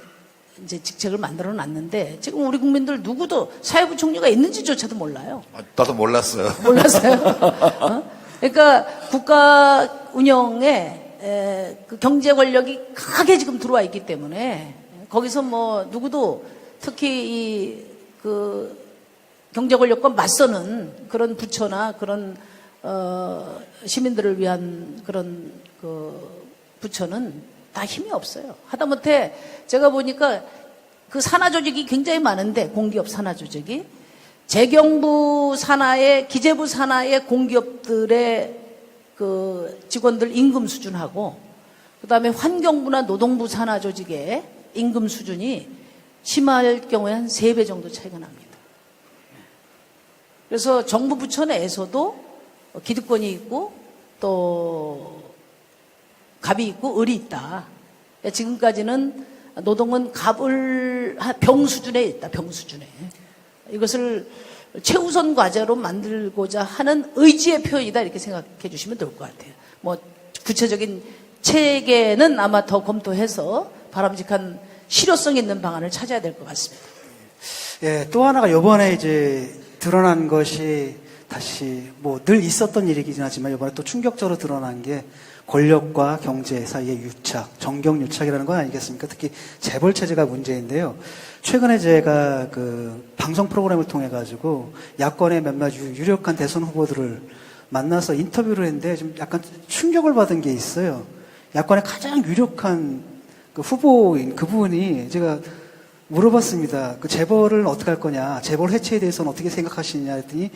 이제 직책을 만들어 놨는데 지금 우리 국민들 누구도 사회부총리가 있는지조차도 몰라요. 나도 몰랐어요. 몰랐어요? 그러니까 국가 운영에 그 경제 권력이 강하게 지금 들어와 있기 때문에 거기서 누구도 특히 그 경제 권력과 맞서는 그런 부처나 그런 시민들을 위한 그런 부처는 다 힘이 없어요. 하다못해 제가 보니까 그 산하 조직이 굉장히 많은데 공기업 산하 조직이 재경부 산하의 기재부 산하의 공기업들의 그 직원들 임금 수준하고 그다음에 환경부나 노동부 산하 조직의 임금 수준이 심할 경우에 한 3배 정도 차이가 납니다. 그래서 정부 부처 내에서도 기득권이 있고 또 갑이 있고 을이 있다. 지금까지는 노동은 갑을 병 수준에 있다. 병 수준에. 이것을 최우선 과제로 만들고자 하는 의지의 표현이다. 이렇게 생각해 주시면 될 것 같아요. 뭐 구체적인 체계는 아마 더 검토해서 바람직한 실효성 있는 방안을 찾아야 될 것 같습니다. 예, 또 하나가 요번에 이제 드러난 것이 다시 뭐 늘 있었던 일이긴 하지만 이번에 또 충격적으로 드러난 게 권력과 경제 사이의 유착, 정경유착이라는 건 아니겠습니까? 특히 재벌 체제가 문제인데요. 최근에 제가 그 방송 프로그램을 통해 가지고 야권의 몇몇 유력한 대선 후보들을 만나서 인터뷰를 했는데 좀 약간 충격을 받은 게 있어요. 야권의 가장 유력한 그 후보인 그분이 제가 물어봤습니다. 그 재벌을 어떻게 할 거냐, 재벌 해체에 대해서는 어떻게 생각하시느냐 했더니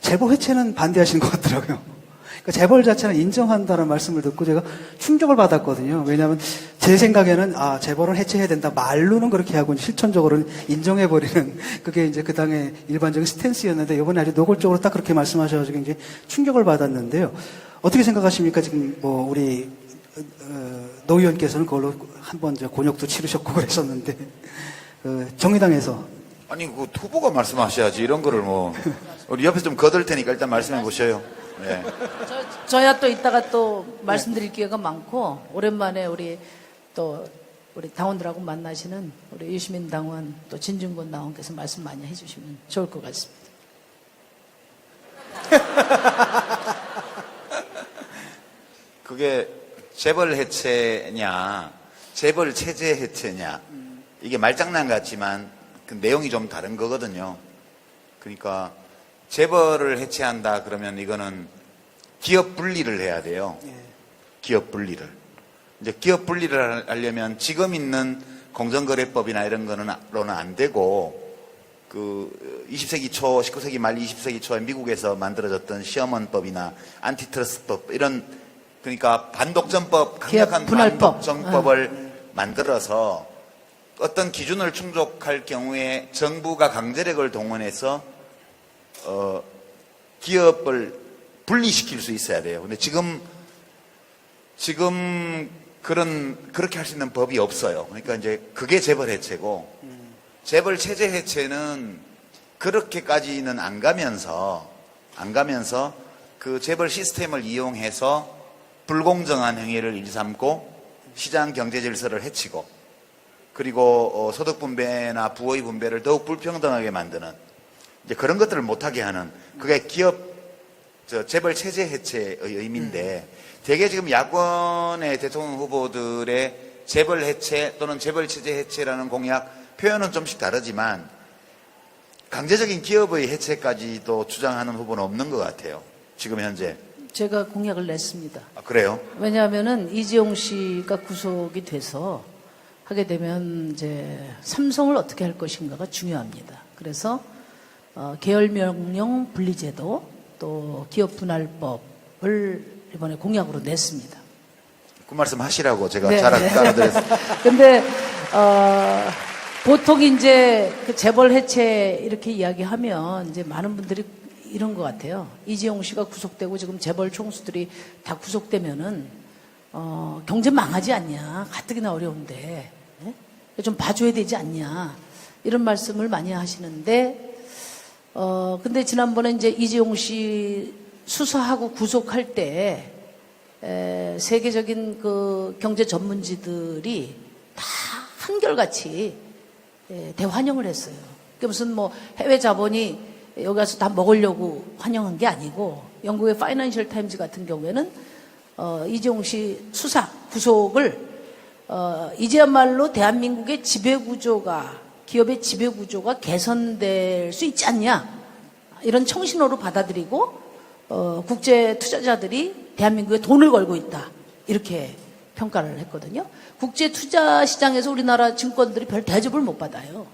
재벌 해체는 반대하시는 것 같더라고요. 그러니까 재벌 자체는 인정한다는 말씀을 듣고 제가 충격을 받았거든요. 왜냐하면 제 생각에는 재벌은 해체해야 된다. 말로는 그렇게 하고 실천적으로는 인정해버리는 그게 이제 그 당의 일반적인 스탠스였는데 이번에 아주 노골적으로 딱 그렇게 말씀하셔가지고 이제 충격을 받았는데요. 어떻게 생각하십니까? 지금 뭐 우리 노 의원께서는 그걸로 한번 곤욕도 치르셨고 그랬었는데 정의당에서 아니, 그 후보가 말씀하셔야지. 이런 거를 뭐. 우리 옆에서 좀 거들 테니까 일단 말씀해 보셔요. 네. 저야 또 이따가 또 말씀드릴 기회가 많고, 오랜만에 우리 당원들하고 만나시는 우리 유시민 당원 또 진중권 당원께서 말씀 많이 해주시면 좋을 것 같습니다. 그게 재벌 해체냐, 재벌 체제 해체냐, 이게 말장난 같지만 그 내용이 좀 다른 거거든요. 그러니까 재벌을 해체한다 그러면 이거는 기업 분리를 해야 돼요. 기업 분리를. 이제 기업 분리를 하려면 지금 있는 공정거래법이나 이런 거는로는 안 되고, 그 20세기 초, 19세기 말 20세기 초에 미국에서 만들어졌던 시어먼법이나 안티트러스트법 이런, 그러니까 반독점법, 강력한 반독점법을 만들어서 어떤 기준을 충족할 경우에 정부가 강제력을 동원해서 기업을 분리시킬 수 있어야 돼요. 근데 지금 그렇게 할 수 있는 법이 없어요. 그러니까 이제 그게 재벌 해체고, 재벌 체제 해체는 그렇게까지는 안 가면서 그 재벌 시스템을 이용해서 불공정한 행위를 일삼고 시장 경제 질서를 해치고, 그리고 소득 분배나 부의 분배를 더욱 불평등하게 만드는 이제 그런 것들을 못하게 하는, 그게 재벌 체제 해체의 의미인데, 대개 지금 야권의 대통령 후보들의 재벌 해체 또는 재벌 체제 해체라는 공약 표현은 좀씩 다르지만 강제적인 기업의 해체까지도 주장하는 후보는 없는 것 같아요. 지금 현재. 제가 공약을 냈습니다. 그래요? 왜냐하면은 이재용 씨가 구속이 돼서 하게 되면 이제 삼성을 어떻게 할 것인가가 중요합니다. 그래서 계열명령 분리제도 또 기업 분할법을 이번에 공약으로 냈습니다. 그 말씀 하시라고 제가 네, 잘 네. 따라드렸습니다. 근데 보통 이제 그 재벌 해체 이렇게 이야기하면 이제 많은 분들이 이런 것 같아요. 이재용 씨가 구속되고 지금 재벌 총수들이 다 구속되면은 경제 망하지 않냐, 가뜩이나 어려운데 좀 봐줘야 되지 않냐, 이런 말씀을 많이 하시는데, 근데 지난번에 이제 이재용 씨 수사하고 구속할 때 세계적인 그 경제 전문지들이 다 한결같이 대환영을 했어요. 그게 무슨 뭐 해외 자본이 여기 가서 다 먹으려고 환영한 게 아니고, 영국의 파이낸셜 타임즈 같은 경우에는 이재용 씨 수사 구속을 이제야말로 대한민국의 지배구조가, 기업의 지배구조가 개선될 수 있지 않냐, 이런 청신호로 받아들이고 국제 투자자들이 대한민국에 돈을 걸고 있다, 이렇게 평가를 했거든요. 국제 투자 시장에서 우리나라 증권들이 별 대접을 못 받아요.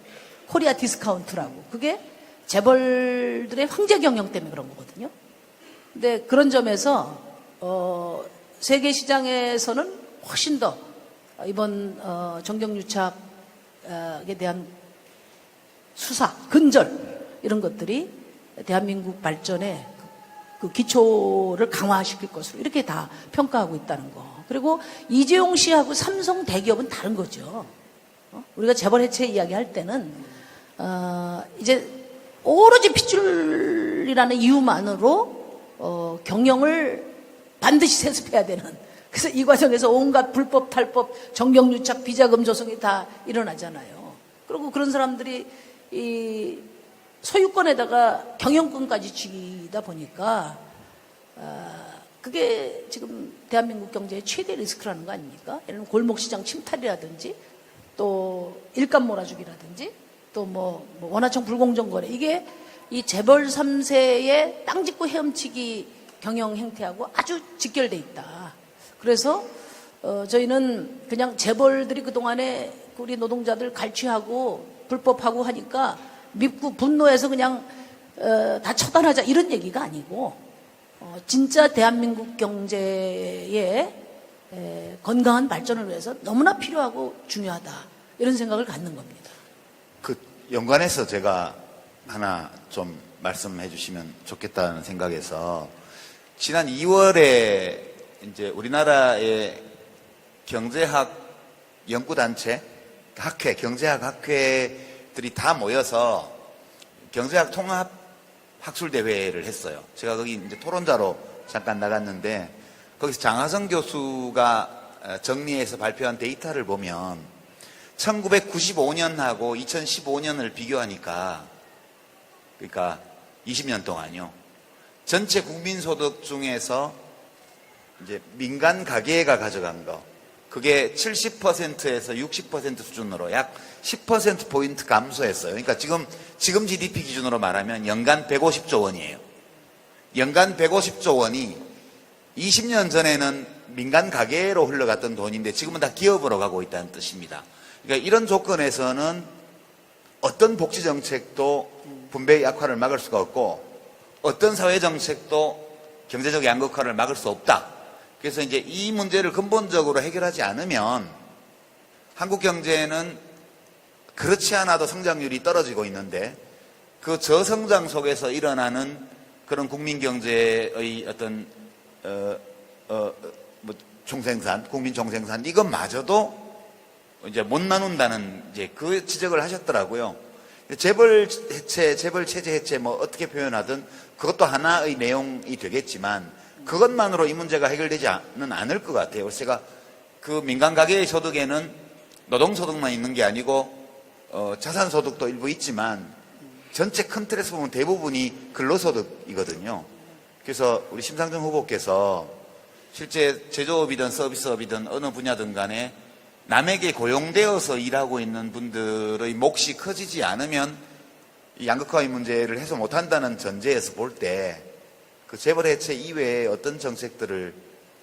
코리아 디스카운트라고. 그게 재벌들의 황제 경영 때문에 그런 거거든요. 근데 그런 점에서 세계 시장에서는 훨씬 더 이번 정경유착에 대한 수사, 근절, 이런 것들이 대한민국 발전에 그 기초를 강화시킬 것으로 이렇게 다 평가하고 있다는 거. 그리고 이재용 씨하고 삼성 대기업은 다른 거죠. 우리가 재벌 해체 이야기할 때는 이제 오로지 핏줄이라는 이유만으로 경영을 반드시 세습해야 되는. 그래서 이 과정에서 온갖 불법, 탈법, 정경유착, 비자금 조성이 다 일어나잖아요. 그리고 그런 사람들이 이 소유권에다가 경영권까지 쥐다 보니까 그게 지금 대한민국 경제의 최대 리스크라는 거 아닙니까? 예를 들면 골목시장 침탈이라든지 또 일감 몰아주기라든지 또 뭐 원화청 불공정 거래, 이게 이 재벌 3세의 땅 짓고 헤엄치기 경영 행태하고 아주 직결돼 있다. 그래서 저희는 그냥 재벌들이 그동안에 우리 노동자들 갈취하고 불법하고 하니까 밉고 분노해서 그냥 다 처단하자 이런 얘기가 아니고 진짜 대한민국 경제의 건강한 발전을 위해서 너무나 필요하고 중요하다, 이런 생각을 갖는 겁니다. 그 연관해서 제가 하나 좀 말씀해 주시면 좋겠다는 생각에서, 지난 2월에 이제 우리나라의 경제학 연구단체, 학회, 경제학 학회들이 다 모여서 경제학 통합 학술대회를 했어요. 제가 거기 이제 토론자로 잠깐 나갔는데, 거기서 장하성 교수가 정리해서 발표한 데이터를 보면 1995년하고 2015년을 비교하니까, 그러니까 20년 동안요, 전체 국민소득 중에서 이제 민간 가계가 가져간 거, 그게 70%에서 60% 수준으로 약 10%포인트 감소했어요. 그러니까 지금 GDP 기준으로 말하면 연간 150조 원이에요. 연간 150조 원이 20년 전에는 민간 가계로 흘러갔던 돈인데 지금은 다 기업으로 가고 있다는 뜻입니다. 그러니까 이런 조건에서는 어떤 복지 정책도 분배 약화를 막을 수가 없고 어떤 사회 정책도 경제적 양극화를 막을 수 없다. 그래서 이제 이 문제를 근본적으로 해결하지 않으면 한국 경제는 그렇지 않아도 성장률이 떨어지고 있는데, 그 저성장 속에서 일어나는 그런 국민 경제의 어떤 총생산, 국민 총생산, 이것마저도 이제 못 나눈다는 이제 그 지적을 하셨더라고요. 재벌 해체, 재벌 체제 해체 뭐 어떻게 표현하든 그것도 하나의 내용이 되겠지만 그것만으로 이 문제가 해결되지는 않을 것 같아요. 그래서 제가 그 민간 가계의 소득에는 노동소득만 있는 게 아니고 자산소득도 일부 있지만 전체 큰 틀에서 보면 대부분이 근로소득이거든요. 그래서 우리 심상정 후보께서 실제 제조업이든 서비스업이든 어느 분야든 간에 남에게 고용되어서 일하고 있는 분들의 몫이 커지지 않으면 이 양극화의 문제를 해소 못한다는 전제에서 볼 때 그 재벌 해체 이외에 어떤 정책들을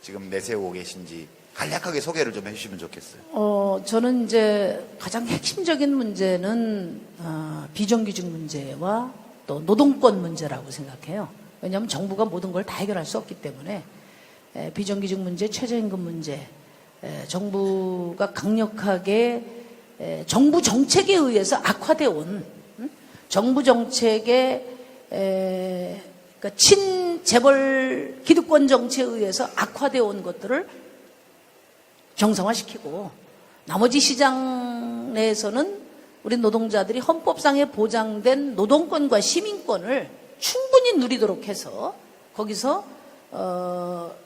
지금 내세우고 계신지 간략하게 소개를 좀 해주시면 좋겠어요. 저는 이제 가장 핵심적인 문제는 비정규직 문제와 또 노동권 문제라고 생각해요. 왜냐하면 정부가 모든 걸 다 해결할 수 없기 때문에 비정규직 문제, 최저임금 문제, 정부가 강력하게 정부 정책에 의해서 악화되어 온 정부 정책의 그러니까 친재벌 기득권 정치에 의해서 악화되어 온 것들을 정상화시키고, 나머지 시장 내에서는 우리 노동자들이 헌법상에 보장된 노동권과 시민권을 충분히 누리도록 해서 거기서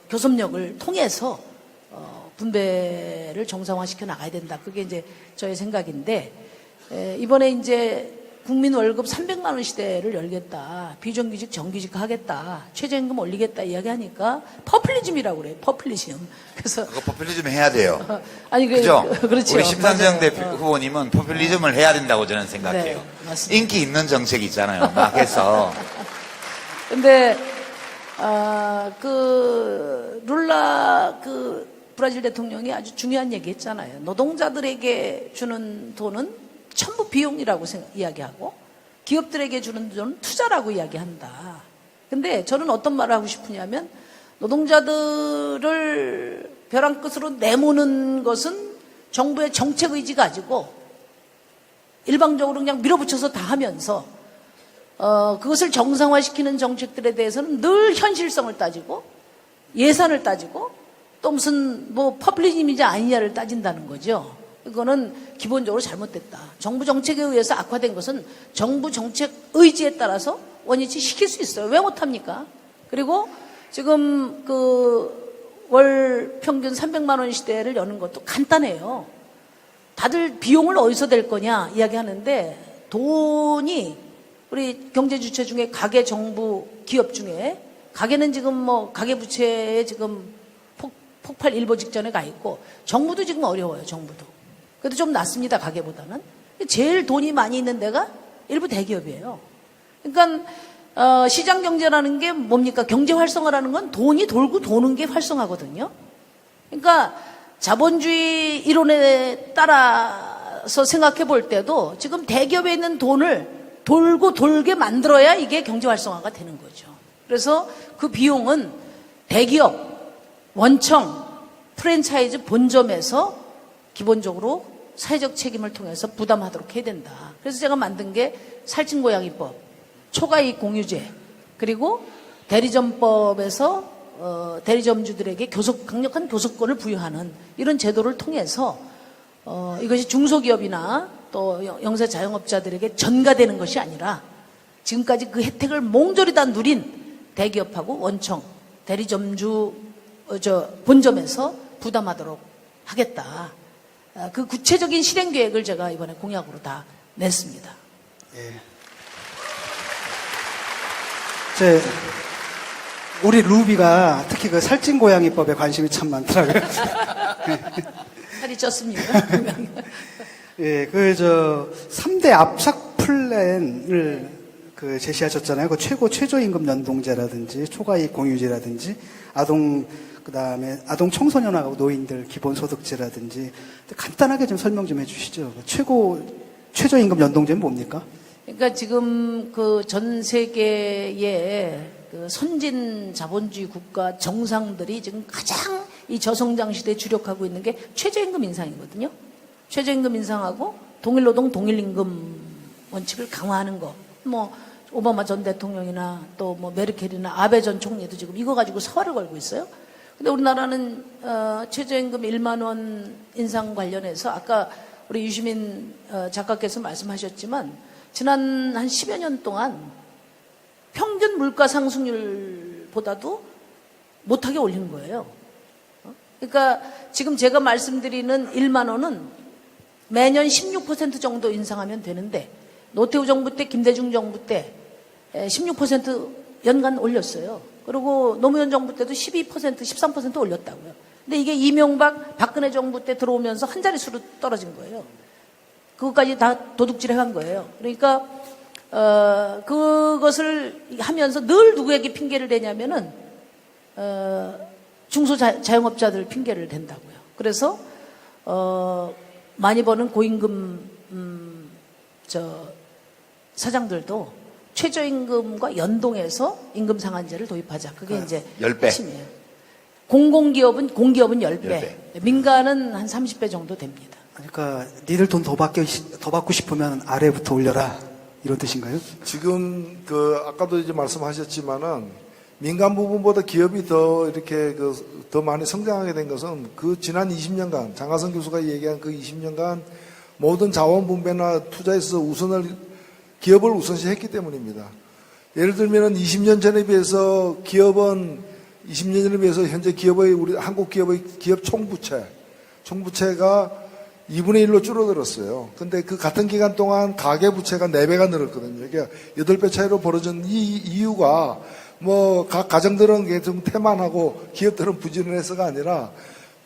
교섭력을 통해서 분배를 정상화시켜 나가야 된다. 그게 이제 저의 생각인데, 이번에 이제 국민 월급 300만 원 시대를 열겠다, 비정규직 정규직 하겠다, 최저임금 올리겠다 이야기하니까 퍼플리즘이라고 그래요. 퍼플리즘. 그래서 그거 포퓰리즘 해야 돼요. 아니 그죠? 그렇죠. 우리 심상정 맞아요. 후보님은 포퓰리즘을 해야 된다고 저는 생각해요. 네, 맞습니다. 인기 있는 정책 있잖아요. 막 해서. 근데 그 룰라 그 브라질 대통령이 아주 중요한 얘기 했잖아요. 노동자들에게 주는 돈은 전부 비용이라고 이야기하고 기업들에게 주는 돈은 투자라고 이야기한다. 근데 저는 어떤 말을 하고 싶으냐면, 노동자들을 벼랑 끝으로 내모는 것은 정부의 정책 의지 가지고 일방적으로 그냥 밀어붙여서 다 하면서 그것을 정상화시키는 정책들에 대해서는 늘 현실성을 따지고 예산을 따지고 또 무슨 뭐 퍼블리즘이냐 아니냐를 따진다는 거죠. 이거는 기본적으로 잘못됐다. 정부 정책에 의해서 악화된 것은 정부 정책 의지에 따라서 원위치 시킬 수 있어요. 왜 못합니까? 그리고 지금 그 월 평균 300만 원 시대를 여는 것도 간단해요. 다들 비용을 어디서 댈 거냐 이야기하는데 돈이 우리 경제 주체 중에 가계, 정부, 기업 중에 가계는 지금 뭐 가계 부채에 지금 폭발 일보 직전에 가 있고 정부도 지금 어려워요. 정부도. 그래도 좀 낫습니다. 가계보다는. 제일 돈이 많이 있는 데가 일부 대기업이에요. 그러니까 시장 경제라는 게 뭡니까? 경제 활성화라는 건 돈이 돌고 도는 게 활성화거든요. 그러니까 자본주의 이론에 따라서 생각해 볼 때도 지금 대기업에 있는 돈을 돌고 돌게 만들어야 이게 경제 활성화가 되는 거죠. 그래서 그 비용은 대기업, 원청, 프랜차이즈 본점에서 기본적으로 사회적 책임을 통해서 부담하도록 해야 된다. 그래서 제가 만든 게 살찐고양이법, 초과이익 공유제, 그리고 대리점법에서 대리점주들에게 강력한 교섭권을 부여하는 이런 제도를 통해서 이것이 중소기업이나 또 영세 자영업자들에게 전가되는 것이 아니라 지금까지 그 혜택을 몽졸이 다 누린 대기업하고 원청, 대리점주 본점에서 부담하도록 하겠다. 그 구체적인 실행 계획을 제가 이번에 공약으로 다 냈습니다. 예. 우리 루비가 특히 그 살찐고양이법에 관심이 참 많더라고요. 살이 쪘습니다. 예, 3대 압착 플랜을 제시하셨잖아요. 그 최저임금 연동제라든지 초과이익 공유제라든지 그다음에 아동 청소년하고 노인들 기본소득제라든지 간단하게 좀 설명 좀 해주시죠. 최저임금 연동제는 뭡니까? 그러니까 지금 그 전 세계의 그 선진 자본주의 국가 정상들이 지금 가장 이 저성장 시대에 주력하고 있는 게 최저임금 인상이거든요. 최저임금 인상하고 동일노동 동일임금 원칙을 강화하는 거. 뭐 오바마 전 대통령이나 또 뭐 메르켈이나 아베 전 총리도 지금 이거 가지고 사활을 걸고 있어요. 근데 우리나라는 최저임금 1만 원 인상 관련해서 아까 우리 유시민 작가께서 말씀하셨지만 지난 한 10여 년 동안 평균 물가 상승률보다도 못하게 올린 거예요. 그러니까 지금 제가 말씀드리는 1만 원은 매년 16% 정도 인상하면 되는데 노태우 정부 때, 김대중 정부 때 16% 연간 올렸어요. 그리고 노무현 정부 때도 12%, 13% 올렸다고요. 근데 이게 이명박, 박근혜 정부 때 들어오면서 한 자릿수로 떨어진 거예요. 그것까지 다 도둑질해 간 거예요. 그러니까 그것을 하면서 늘 누구에게 핑계를 대냐면은 중소자영업자들 핑계를 댄다고요. 그래서 많이 버는 고임금 사장들도 최저임금과 연동해서 임금 상한제를 도입하자. 그게 이제 10배. 핵심이에요. 공기업은 10배. 10배. 민간은 한 30배 정도 됩니다. 그러니까 니들 돈 더 받고 싶으면 아래부터 올려라 이런 뜻인가요? 지금 아까도 이제 말씀하셨지만은 민간 부분보다 기업이 더 이렇게 더 많이 성장하게 된 것은 그 지난 20년간 장하성 교수가 얘기한 그 20년간 모든 자원 분배나 투자에 있어서 기업을 우선시했기 때문입니다. 예를 들면은 20년 전에 비해서 현재 우리 한국 기업의 기업 총부채가 2분의 1로 줄어들었어요. 근데 그 같은 기간 동안 가계부채가 4배가 늘었거든요. 그러니까 8배 차이로 벌어진 이 이유가 각 가정들은 좀 태만하고 기업들은 부지런해서가 아니라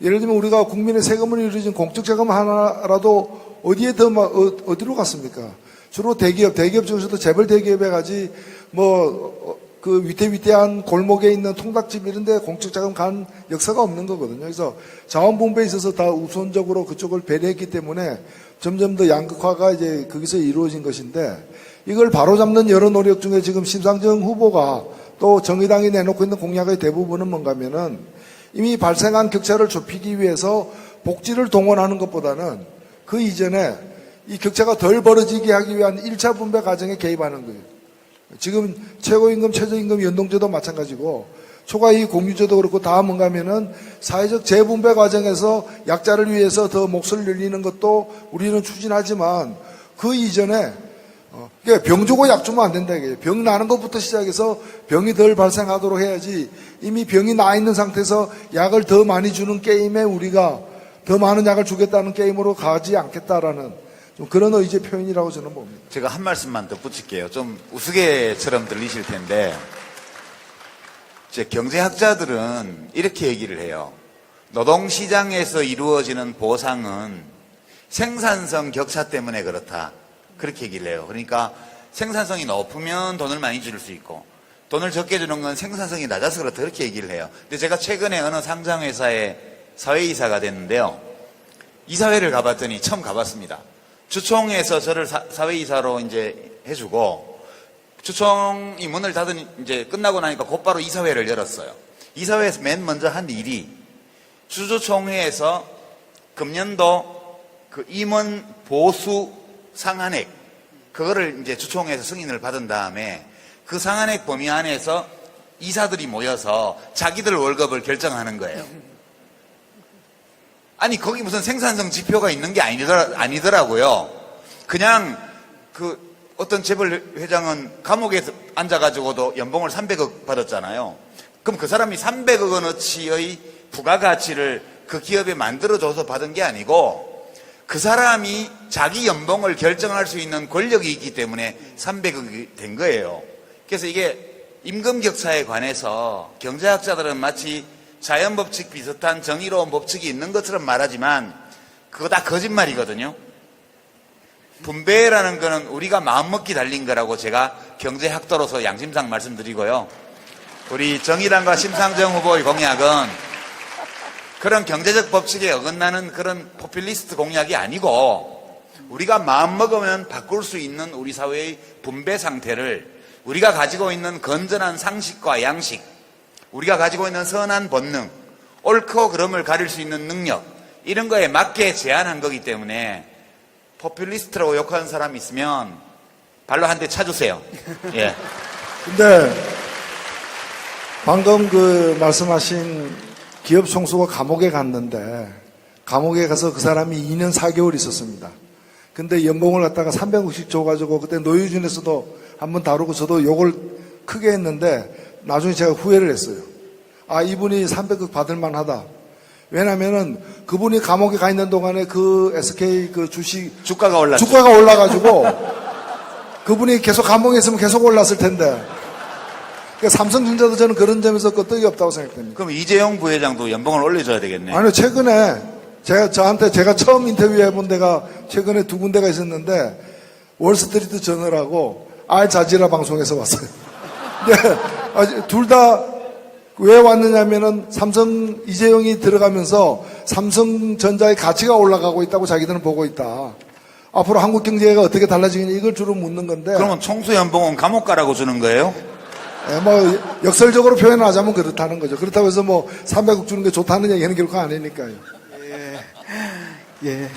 예를 들면 우리가 국민의 세금을 이루어진 공적자금 하나라도 어디로 갔습니까? 주로 대기업 중에서도 재벌 대기업에 가지 그 위태위태한 골목에 있는 통닭집 이런 데 공적자금 간 역사가 없는 거거든요. 그래서 자원 분배에 있어서 다 우선적으로 그쪽을 배려했기 때문에 점점 더 양극화가 이제 거기서 이루어진 것인데 이걸 바로잡는 여러 노력 중에 지금 심상정 후보가 또 정의당이 내놓고 있는 공약의 대부분은 뭔가 하면은 이미 발생한 격차를 좁히기 위해서 복지를 동원하는 것보다는 그 이전에 이 격차가 덜 벌어지게 하기 위한 1차 분배 과정에 개입하는 거예요. 지금 최고임금, 최저임금 연동제도 마찬가지고 초과이익 공유제도 그렇고 다 뭔가 하면은 사회적 재분배 과정에서 약자를 위해서 더 몫을 늘리는 것도 우리는 추진하지만 그 이전에 그러니까 병 주고 약 주면 안 된다 이게. 병 나는 것부터 시작해서 병이 덜 발생하도록 해야지 이미 병이 나 있는 상태에서 약을 더 많이 주는 게임에 우리가 더 많은 약을 주겠다는 게임으로 가지 않겠다라는 좀 그런 의지의 표현이라고 저는 봅니다. 제가 한 말씀만 더 붙일게요. 좀 우스개처럼 들리실 텐데, 제 경제학자들은 이렇게 얘기를 해요. 노동시장에서 이루어지는 보상은 생산성 격차 때문에 그렇다. 그렇게 얘기를 해요. 그러니까 생산성이 높으면 돈을 많이 줄 수 있고, 돈을 적게 주는 건 생산성이 낮아서 그렇다. 그렇게 얘기를 해요. 근데 제가 최근에 어느 상장회사의 사회이사가 됐는데요. 이사회를 가봤더니 처음 가봤습니다. 주총에서 저를 사회이사로 이제 해주고, 주총이 문을 닫은 이제 끝나고 나니까 곧바로 이사회를 열었어요. 이사회에서 맨 먼저 한 일이 주주총회에서 금년도 그 임원 보수 상한액, 그거를 이제 주총회에서 승인을 받은 다음에 그 상한액 범위 안에서 이사들이 모여서 자기들 월급을 결정하는 거예요. 아니, 거기 무슨 생산성 지표가 있는 게 아니더라고요. 그냥 그 어떤 재벌 회장은 감옥에 앉아가지고도 연봉을 300억 받았잖아요. 그럼 그 사람이 300억 원어치의 부가가치를 그 기업에 만들어줘서 받은 게 아니고 그 사람이 자기 연봉을 결정할 수 있는 권력이 있기 때문에 300억이 된 거예요. 그래서 이게 임금격차에 관해서 경제학자들은 마치 자연법칙 비슷한 정의로운 법칙이 있는 것처럼 말하지만 그거 다 거짓말이거든요. 분배라는 거는 우리가 마음먹기 달린 거라고 제가 경제학도로서 양심상 말씀드리고요. 우리 정의당과 심상정 후보의 공약은 그런 경제적 법칙에 어긋나는 그런 포퓰리스트 공약이 아니고 우리가 마음먹으면 바꿀 수 있는 우리 사회의 분배 상태를 우리가 가지고 있는 건전한 상식과 양식, 우리가 가지고 있는 선한 본능, 옳고 그름을 가릴 수 있는 능력, 이런 거에 맞게 제안한 거기 때문에 포퓰리스트라고 욕하는 사람이 있으면 발로 한 대 차주세요. 예. 근데 방금 그 말씀하신 기업 총수가 감옥에 갔는데 감옥에 가서 그 사람이 2년 4개월 있었습니다. 근데 연봉을 갖다가 300억씩 줘가지고 그때 노유준에서도 한번 다루고 저도 욕을 크게 했는데 나중에 제가 후회를 했어요. 아, 이분이 300억 받을 만하다. 왜냐면은 그분이 감옥에 가 있는 동안에 그 SK 그 주가가 올랐죠. 주가가 올라가지고 그분이 계속 감옥에 있으면 계속 올랐을 텐데. 그러니까 삼성전자도 저는 그런 점에서 끄떡이 없다고 생각됩니다. 그럼 이재용 부회장도 연봉을 올려줘야 되겠네. 아니요, 최근에 제가 처음 인터뷰해본 데가 최근에 두 군데가 있었는데 월스트리트 저널하고 알자지라 방송에서 왔어요. 근데 둘 다 왜 왔느냐면은 이재용이 들어가면서 삼성전자의 가치가 올라가고 있다고 자기들은 보고 있다. 앞으로 한국 경제가 어떻게 달라지겠냐 이걸 주로 묻는 건데. 그러면 총수 연봉은 감옥 가라고 주는 거예요? 예, 뭐 역설적으로 표현하자면 그렇다는 거죠. 그렇다고 해서 뭐 300억 주는 게 좋다는 얘기는 결코 아니니까요. 예.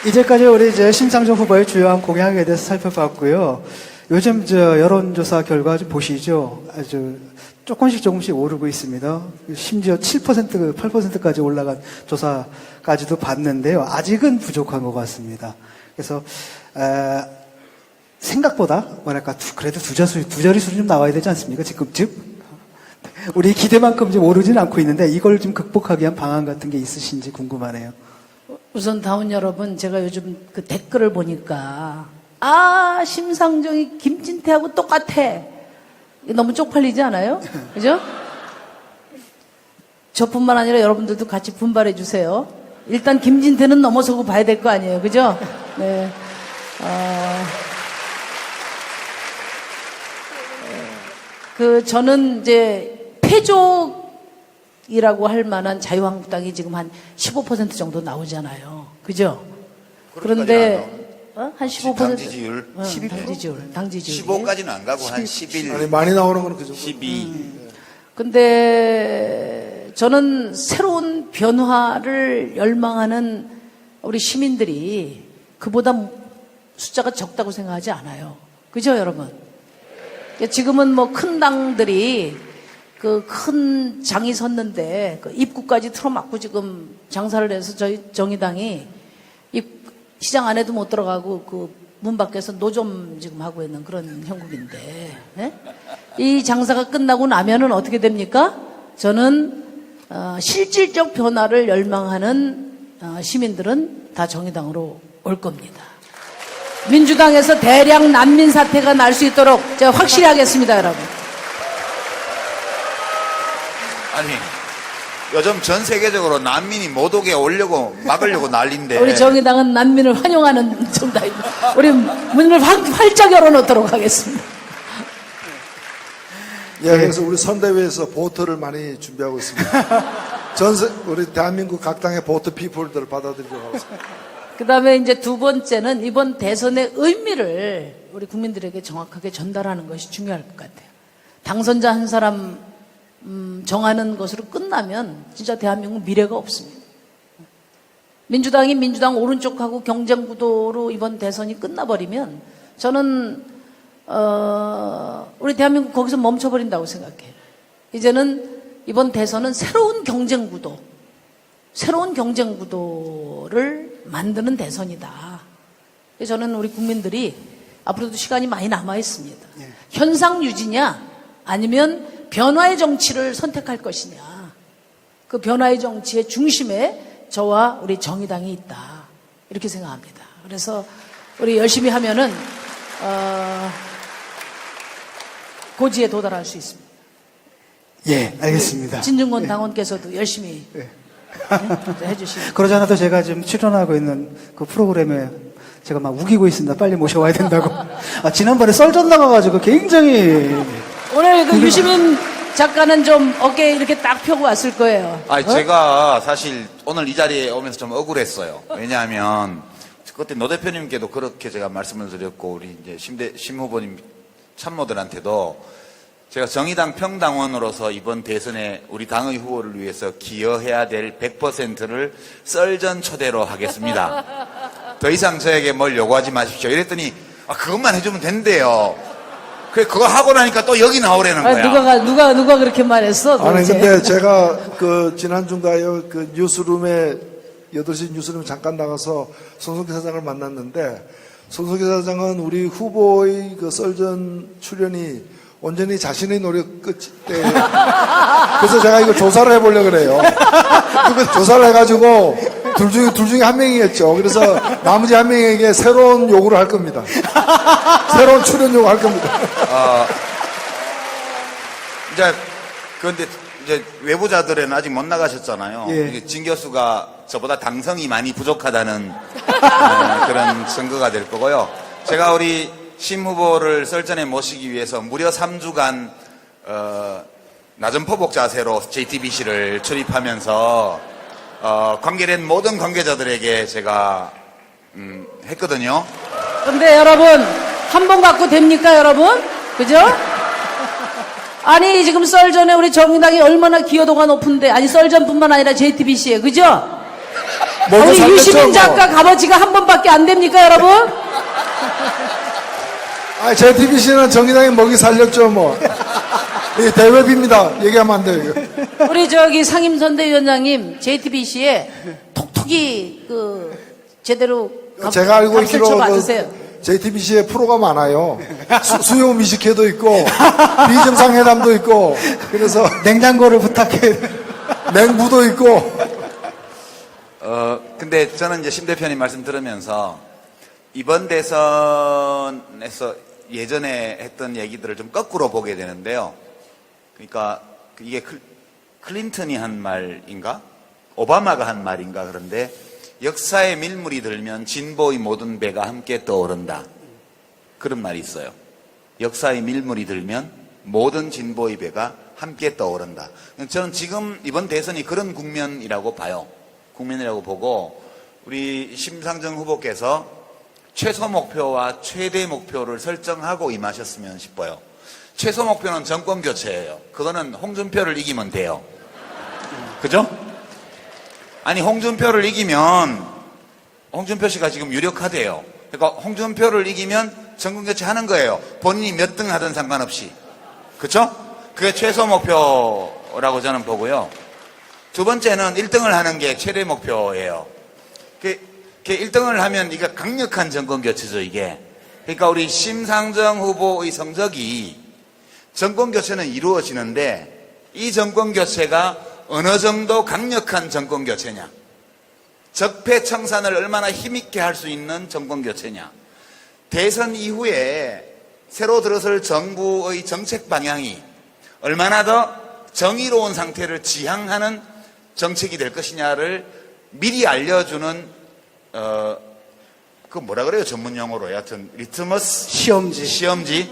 이제까지 우리 이제 심상정 후보의 주요한 공약에 대해서 살펴봤고요. 요즘 여론조사 결과 좀 보시죠. 아주 조금씩 오르고 있습니다. 심지어 7%, 8%까지 올라간 조사까지도 봤는데요. 아직은 부족한 것 같습니다. 그래서, 생각보다, 그래도 두 자릿수는 좀 나와야 되지 않습니까? 지금쯤? 우리 기대만큼 좀 오르진 않고 있는데 이걸 좀 극복하기 위한 방안 같은 게 있으신지 궁금하네요. 우선 다운 여러분, 제가 요즘 그 댓글을 보니까 심상정이 김진태하고 똑같아. 너무 쪽팔리지 않아요? 그죠? 저뿐만 아니라 여러분들도 같이 분발해 주세요. 일단 김진태는 넘어서고 봐야 될 거 아니에요. 그죠? 네. 저는 이제 패족이라고 할 만한 자유한국당이 지금 한 15% 정도 나오잖아요. 그죠? 그런데 한 15%. 당 지지율? 당 지지율. 15까지는 안 가고 한 11. 아니, 많이 나오는 건 그죠. 12. 근데 저는 새로운 변화를 열망하는 우리 시민들이 그보다 숫자가 적다고 생각하지 않아요. 그죠, 여러분? 지금은 뭐 큰 당들이 그 큰 장이 섰는데 그 입구까지 틀어막고 지금 장사를 해서 저희 정의당이 시장 안에도 못 들어가고 그 문 밖에서 노점 지금 하고 있는 그런 형국인데, 예? 이 장사가 끝나고 나면은 어떻게 됩니까? 저는 실질적 변화를 열망하는 시민들은 다 정의당으로 올 겁니다. 민주당에서 대량 난민 사태가 날 수 있도록 제가 확실히 하겠습니다, 여러분. 아니, 요즘 전 세계적으로 난민이 못 오게 오려고 막으려고 난리인데. 우리 정의당은 난민을 환영하는 정당입니다. 우리 문을 활짝 열어놓도록 하겠습니다. 예, 그래서 우리 선대위에서 보트를 많이 준비하고 있습니다. 우리 대한민국 각 당의 보트 피플들을 받아들이려고 하고 있습니다. 그 다음에 이제 두 번째는 이번 대선의 의미를 우리 국민들에게 정확하게 전달하는 것이 중요할 것 같아요. 당선자 한 사람 정하는 것으로 끝나면 진짜 대한민국 미래가 없습니다. 민주당이 민주당 오른쪽하고 경쟁 구도로 이번 대선이 끝나버리면 저는 우리 대한민국 거기서 멈춰버린다고 생각해요. 이제는 이번 대선은 새로운 경쟁 구도를 만드는 대선이다. 저는 우리 국민들이 앞으로도 시간이 많이 남아 있습니다. 현상 유지냐 아니면 변화의 정치를 선택할 것이냐. 그 변화의 정치의 중심에 저와 우리 정의당이 있다. 이렇게 생각합니다. 그래서 우리 열심히 하면은 고지에 도달할 수 있습니다. 예, 알겠습니다. 진중권 당원께서도 열심히 해주시면. 그러지 않아도 제가 지금 출연하고 있는 그 프로그램에 제가 막 우기고 있습니다. 빨리 모셔와야 된다고. 지난번에 썰전 나가가지고 굉장히. 오늘 그 유시민 작가는 좀 어깨에 이렇게 딱 펴고 왔을 거예요. 아니, 제가 사실 오늘 이 자리에 오면서 좀 억울했어요. 왜냐하면 그때 노 대표님께도 그렇게 제가 말씀을 드렸고, 우리 이제 심 후보님 참모들한테도 제가 정의당 평당원으로서 이번 대선에 우리 당의 후보를 위해서 기여해야 될 100%를 썰전 초대로 하겠습니다. 더 이상 저에게 뭘 요구하지 마십시오. 이랬더니 그것만 해주면 된대요. 그래, 그거 하고 나니까 또 여기 나오라는 거야. 누가 그렇게 말했어? 아니, 도대체? 근데 제가 그 지난주인가요? 그 뉴스룸에 8시 뉴스룸 잠깐 나가서 손석희 사장을 만났는데, 손석희 사장은 우리 후보의 그 썰전 출연이 온전히 자신의 노력 끝에 그래서 제가 이거 조사를 해보려고 그래요. 조사를 해가지고 둘 중에 한 명이겠죠. 그래서 나머지 한 명에게 새로운 요구를 할 겁니다. 새로운 출연 요구 할 겁니다. 그런데 이제 외부자들은 아직 못 나가셨잖아요. 예. 이게 진 교수가 저보다 당성이 많이 부족하다는 그런 증거가 될 거고요. 제가 우리 심 후보를 썰전에 모시기 위해서 무려 3주간 낮은 포복 자세로 JTBC를 출입하면서 관계된 모든 관계자들에게 제가 했거든요. 근데 여러분 한 번 갖고 됩니까, 여러분? 그죠? 아니 지금 썰전에 우리 정의당이 얼마나 기여도가 높은데, 아니 썰전뿐만 아니라 JTBC에, 그죠? 우리 유시민 작가 값어치가 한 번밖에 안 됩니까, 여러분? JTBC는 정의당이 먹이 살렸죠, 뭐. 이게 대외비입니다. 얘기하면 안 돼요, 이거. 우리 저기 상임선대위원장님 JTBC에 톡톡이 제대로 제가 알고 값을 있기로 쳐봐주세요. JTBC에 프로가 많아요. 수요 미식회도 있고, 비정상회담도 있고, 그래서. 냉장고를 부탁해. 냉부도 있고. 근데 저는 이제 심 대표님 말씀 들으면서 이번 대선에서 예전에 했던 얘기들을 좀 거꾸로 보게 되는데요. 그러니까 이게 클린턴이 한 말인가? 오바마가 한 말인가? 그런데 역사의 밀물이 들면 진보의 모든 배가 함께 떠오른다. 그런 말이 있어요. 역사의 밀물이 들면 모든 진보의 배가 함께 떠오른다. 저는 지금 이번 대선이 그런 국면이라고 봐요. 국면이라고 보고 우리 심상정 후보께서 최소 목표와 최대 목표를 설정하고 임하셨으면 싶어요. 최소 목표는 정권 교체예요. 그거는 홍준표를 이기면 돼요. 그죠? 아니 홍준표를 이기면 홍준표 씨가 지금 유력하대요. 그러니까 홍준표를 이기면 정권 교체하는 거예요. 본인이 몇 등 하든 상관없이. 그렇죠? 그게 최소 목표라고 저는 보고요. 두 번째는 1등을 하는 게 최대 목표예요. 그 1등을 하면 이게 강력한 정권 교체죠, 이게. 그러니까 우리 심상정 후보의 성적이 정권 교체는 이루어지는데 이 정권 교체가 어느 정도 강력한 정권 교체냐. 적폐 청산을 얼마나 힘있게 할 수 있는 정권 교체냐. 대선 이후에 새로 들어설 정부의 정책 방향이 얼마나 더 정의로운 상태를 지향하는 정책이 될 것이냐를 미리 알려주는 그 뭐라 그래요 전문 용어로 여하튼 리트머스 시험지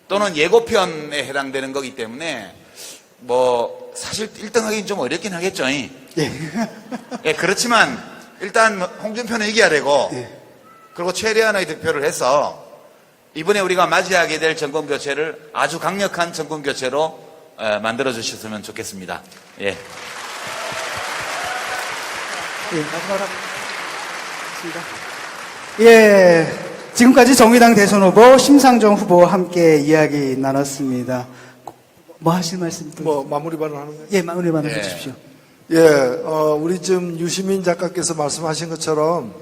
또는 예고편에 해당되는 거기 때문에 뭐 사실 1등 하긴 좀 어렵긴 하겠죠. 예. 예, 그렇지만 일단 홍준표는 이겨야 되고 예. 그리고 최대한의 득표를 해서 이번에 우리가 맞이하게 될 정권 교체를 아주 강력한 정권 교체로 만들어 주셨으면 좋겠습니다. 예. 예, 마지막으로 하겠습니다. 예, 지금까지 정의당 대선 후보 심상정 후보와 함께 이야기 나눴습니다. 뭐 하실 말씀? 뭐 마무리 발언하는 거예요? 예, 마무리 발언 예. 해주십시오. 예, 우리 지금 유시민 작가께서 말씀하신 것처럼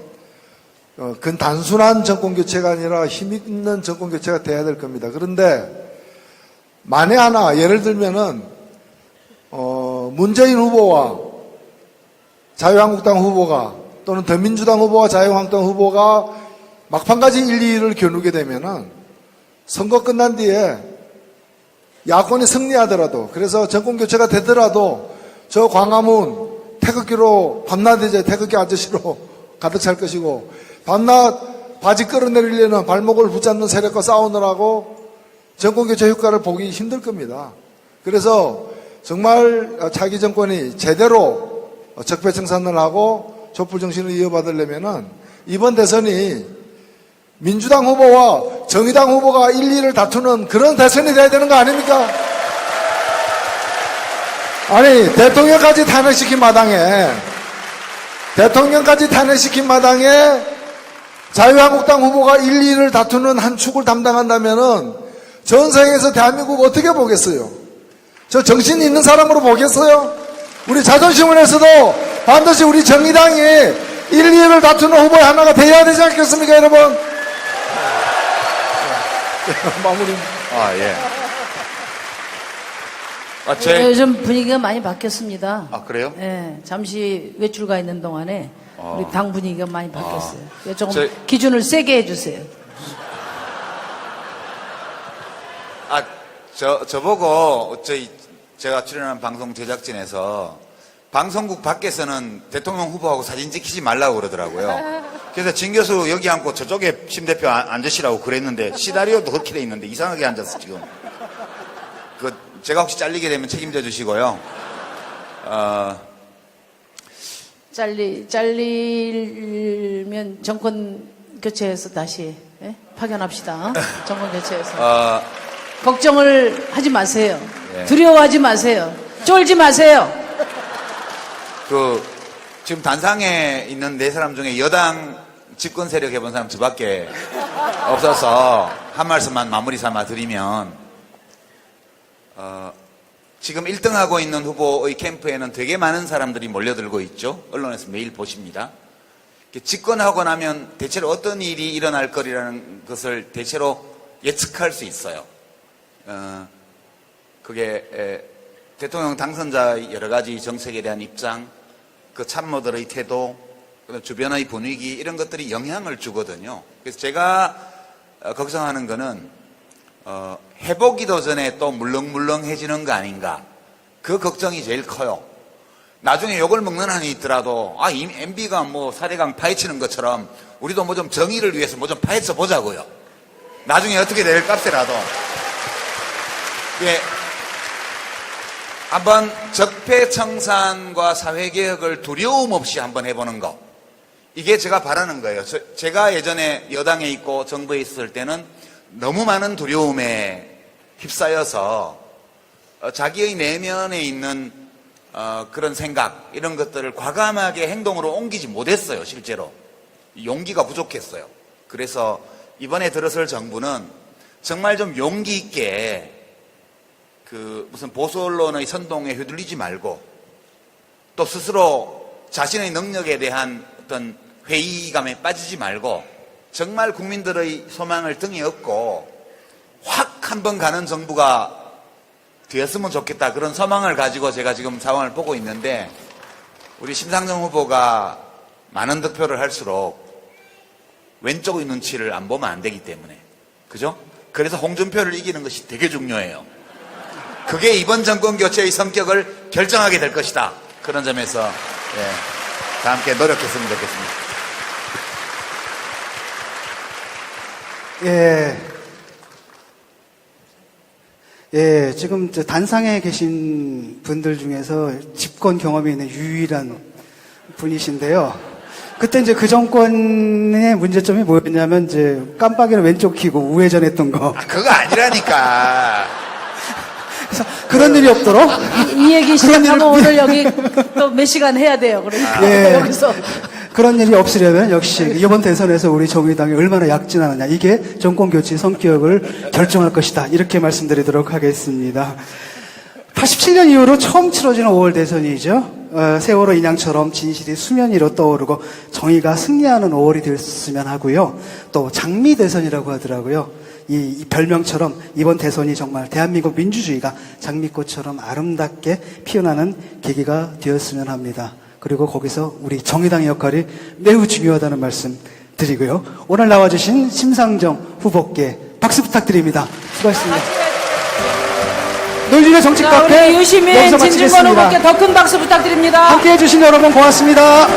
그건 단순한 정권 교체가 아니라 힘있는 정권 교체가 돼야 될 겁니다. 그런데 만에 하나 예를 들면은 문재인 후보와 자유한국당 후보가 또는 더민주당 후보와 자유한국당 후보가 막판까지 1, 2위를 겨누게 되면은 선거 끝난 뒤에 야권이 승리하더라도 그래서 정권 교체가 되더라도 저 광화문 태극기로 밤낮 이제 태극기 아저씨로 가득 찰 것이고 밤낮 바지 끌어내리려는 발목을 붙잡는 세력과 싸우느라고 정권 교체 효과를 보기 힘들 겁니다. 그래서 정말 차기 정권이 제대로 적폐 청산을 하고 촛불 정신을 이어받으려면은 이번 대선이 민주당 후보와 정의당 후보가 1, 2를 다투는 그런 대선이 돼야 되는 거 아닙니까? 아니 대통령까지 탄핵시킨 마당에 자유한국당 후보가 1, 2를 다투는 한 축을 담당한다면은 전 세계에서 대한민국 어떻게 보겠어요? 저 정신 있는 사람으로 보겠어요? 우리 자존심을 해서도 반드시 우리 정의당이 1, 2를 다투는 후보의 하나가 돼야 되지 않겠습니까, 여러분? 마무리. 아, 예. 요즘 분위기가 많이 바뀌었습니다. 아, 그래요? 예, 잠시 외출 가 있는 동안에 우리 당 분위기가 많이 바뀌었어요. 조금 저- 기준을 세게 해주세요. 아, 저보고, 제가 출연한 방송 제작진에서 방송국 밖에서는 대통령 후보하고 사진 찍히지 말라고 그러더라고요. 그래서 진 교수 여기 앉고 저쪽에 심 대표 앉으시라고 그랬는데, 시나리오도 그렇게 돼 있는데, 이상하게 앉았어, 지금. 제가 혹시 잘리게 되면 책임져 주시고요. 잘리면 정권 교체해서 다시 파견합시다. 정권 교체해서. 걱정을 하지 마세요. 예. 두려워하지 마세요. 쫄지 마세요. 지금 단상에 있는 네 사람 중에 여당 집권 세력 해본 사람 저밖에 없어서 한 말씀만 마무리 삼아 드리면, 지금 1등하고 있는 후보의 캠프에는 되게 많은 사람들이 몰려들고 있죠. 언론에서 매일 보십니다. 집권하고 나면 대체로 어떤 일이 일어날 거리라는 것을 대체로 예측할 수 있어요. 그게 대통령 당선자의 여러 가지 정책에 대한 입장, 그 참모들의 태도, 주변의 분위기 이런 것들이 영향을 주거든요. 그래서 제가 걱정하는 거는 해보기도 전에 또 물렁물렁해지는 거 아닌가. 그 걱정이 제일 커요. 나중에 욕을 먹는 한이 있더라도 MB가 뭐 사대강 파헤치는 것처럼 우리도 뭐 좀 정의를 위해서 뭐 좀 파헤쳐 보자고요. 나중에 어떻게 될 값이라도. 예, 한번 적폐청산과 사회개혁을 두려움 없이 한번 해보는 거. 이게 제가 바라는 거예요. 제가 예전에 여당에 있고 정부에 있을 때는 너무 많은 두려움에 휩싸여서 자기의 내면에 있는 그런 생각 이런 것들을 과감하게 행동으로 옮기지 못했어요. 실제로 용기가 부족했어요. 그래서 이번에 들어설 정부는 정말 좀 용기 있게 그 무슨 보수 언론의 선동에 휘둘리지 말고 또 스스로 자신의 능력에 대한 어떤 회의감에 빠지지 말고 정말 국민들의 소망을 등에 업고 확 한 번 가는 정부가 되었으면 좋겠다, 그런 소망을 가지고 제가 지금 상황을 보고 있는데, 우리 심상정 후보가 많은 득표를 할수록 왼쪽의 눈치를 안 보면 안 되기 때문에, 그죠? 그래서 홍준표를 이기는 것이 되게 중요해요. 그게 이번 정권 교체의 성격을 결정하게 될 것이다. 그런 점에서 다 함께 노력했으면 좋겠습니다. 지금 저 단상에 계신 분들 중에서 집권 경험이 있는 유일한 분이신데요. 그때 이제 그 정권의 문제점이 뭐였냐면, 이제 깜빡이를 왼쪽 켜고 우회전했던 거. 그거 아니라니까. 그래서 그런 일이 없도록. 이 얘기 시작하면 오늘 여기 또 몇 시간 해야 돼요. 그러니까 여기서. 그런 일이 없으려면 역시 이번 대선에서 우리 정의당이 얼마나 약진하느냐, 이게 정권 교체 성격을 결정할 것이다, 이렇게 말씀드리도록 하겠습니다. 87년 이후로 처음 치러지는 5월 대선이죠. 세월호 인양처럼 진실이 수면 위로 떠오르고 정의가 승리하는 5월이 됐으면 하고요. 또 장미 대선이라고 하더라고요. 이 별명처럼 이번 대선이 정말 대한민국 민주주의가 장미꽃처럼 아름답게 피어나는 계기가 되었으면 합니다. 그리고 거기서 우리 정의당의 역할이 매우 중요하다는 말씀 드리고요. 오늘 나와주신 심상정 후보께 박수 부탁드립니다. 수고하셨습니다. 놀리는 정치 카페 우리 유시민 여기서 진중권 마치겠습니다. 후보께 더 큰 박수 부탁드립니다. 함께해 주신 여러분 고맙습니다.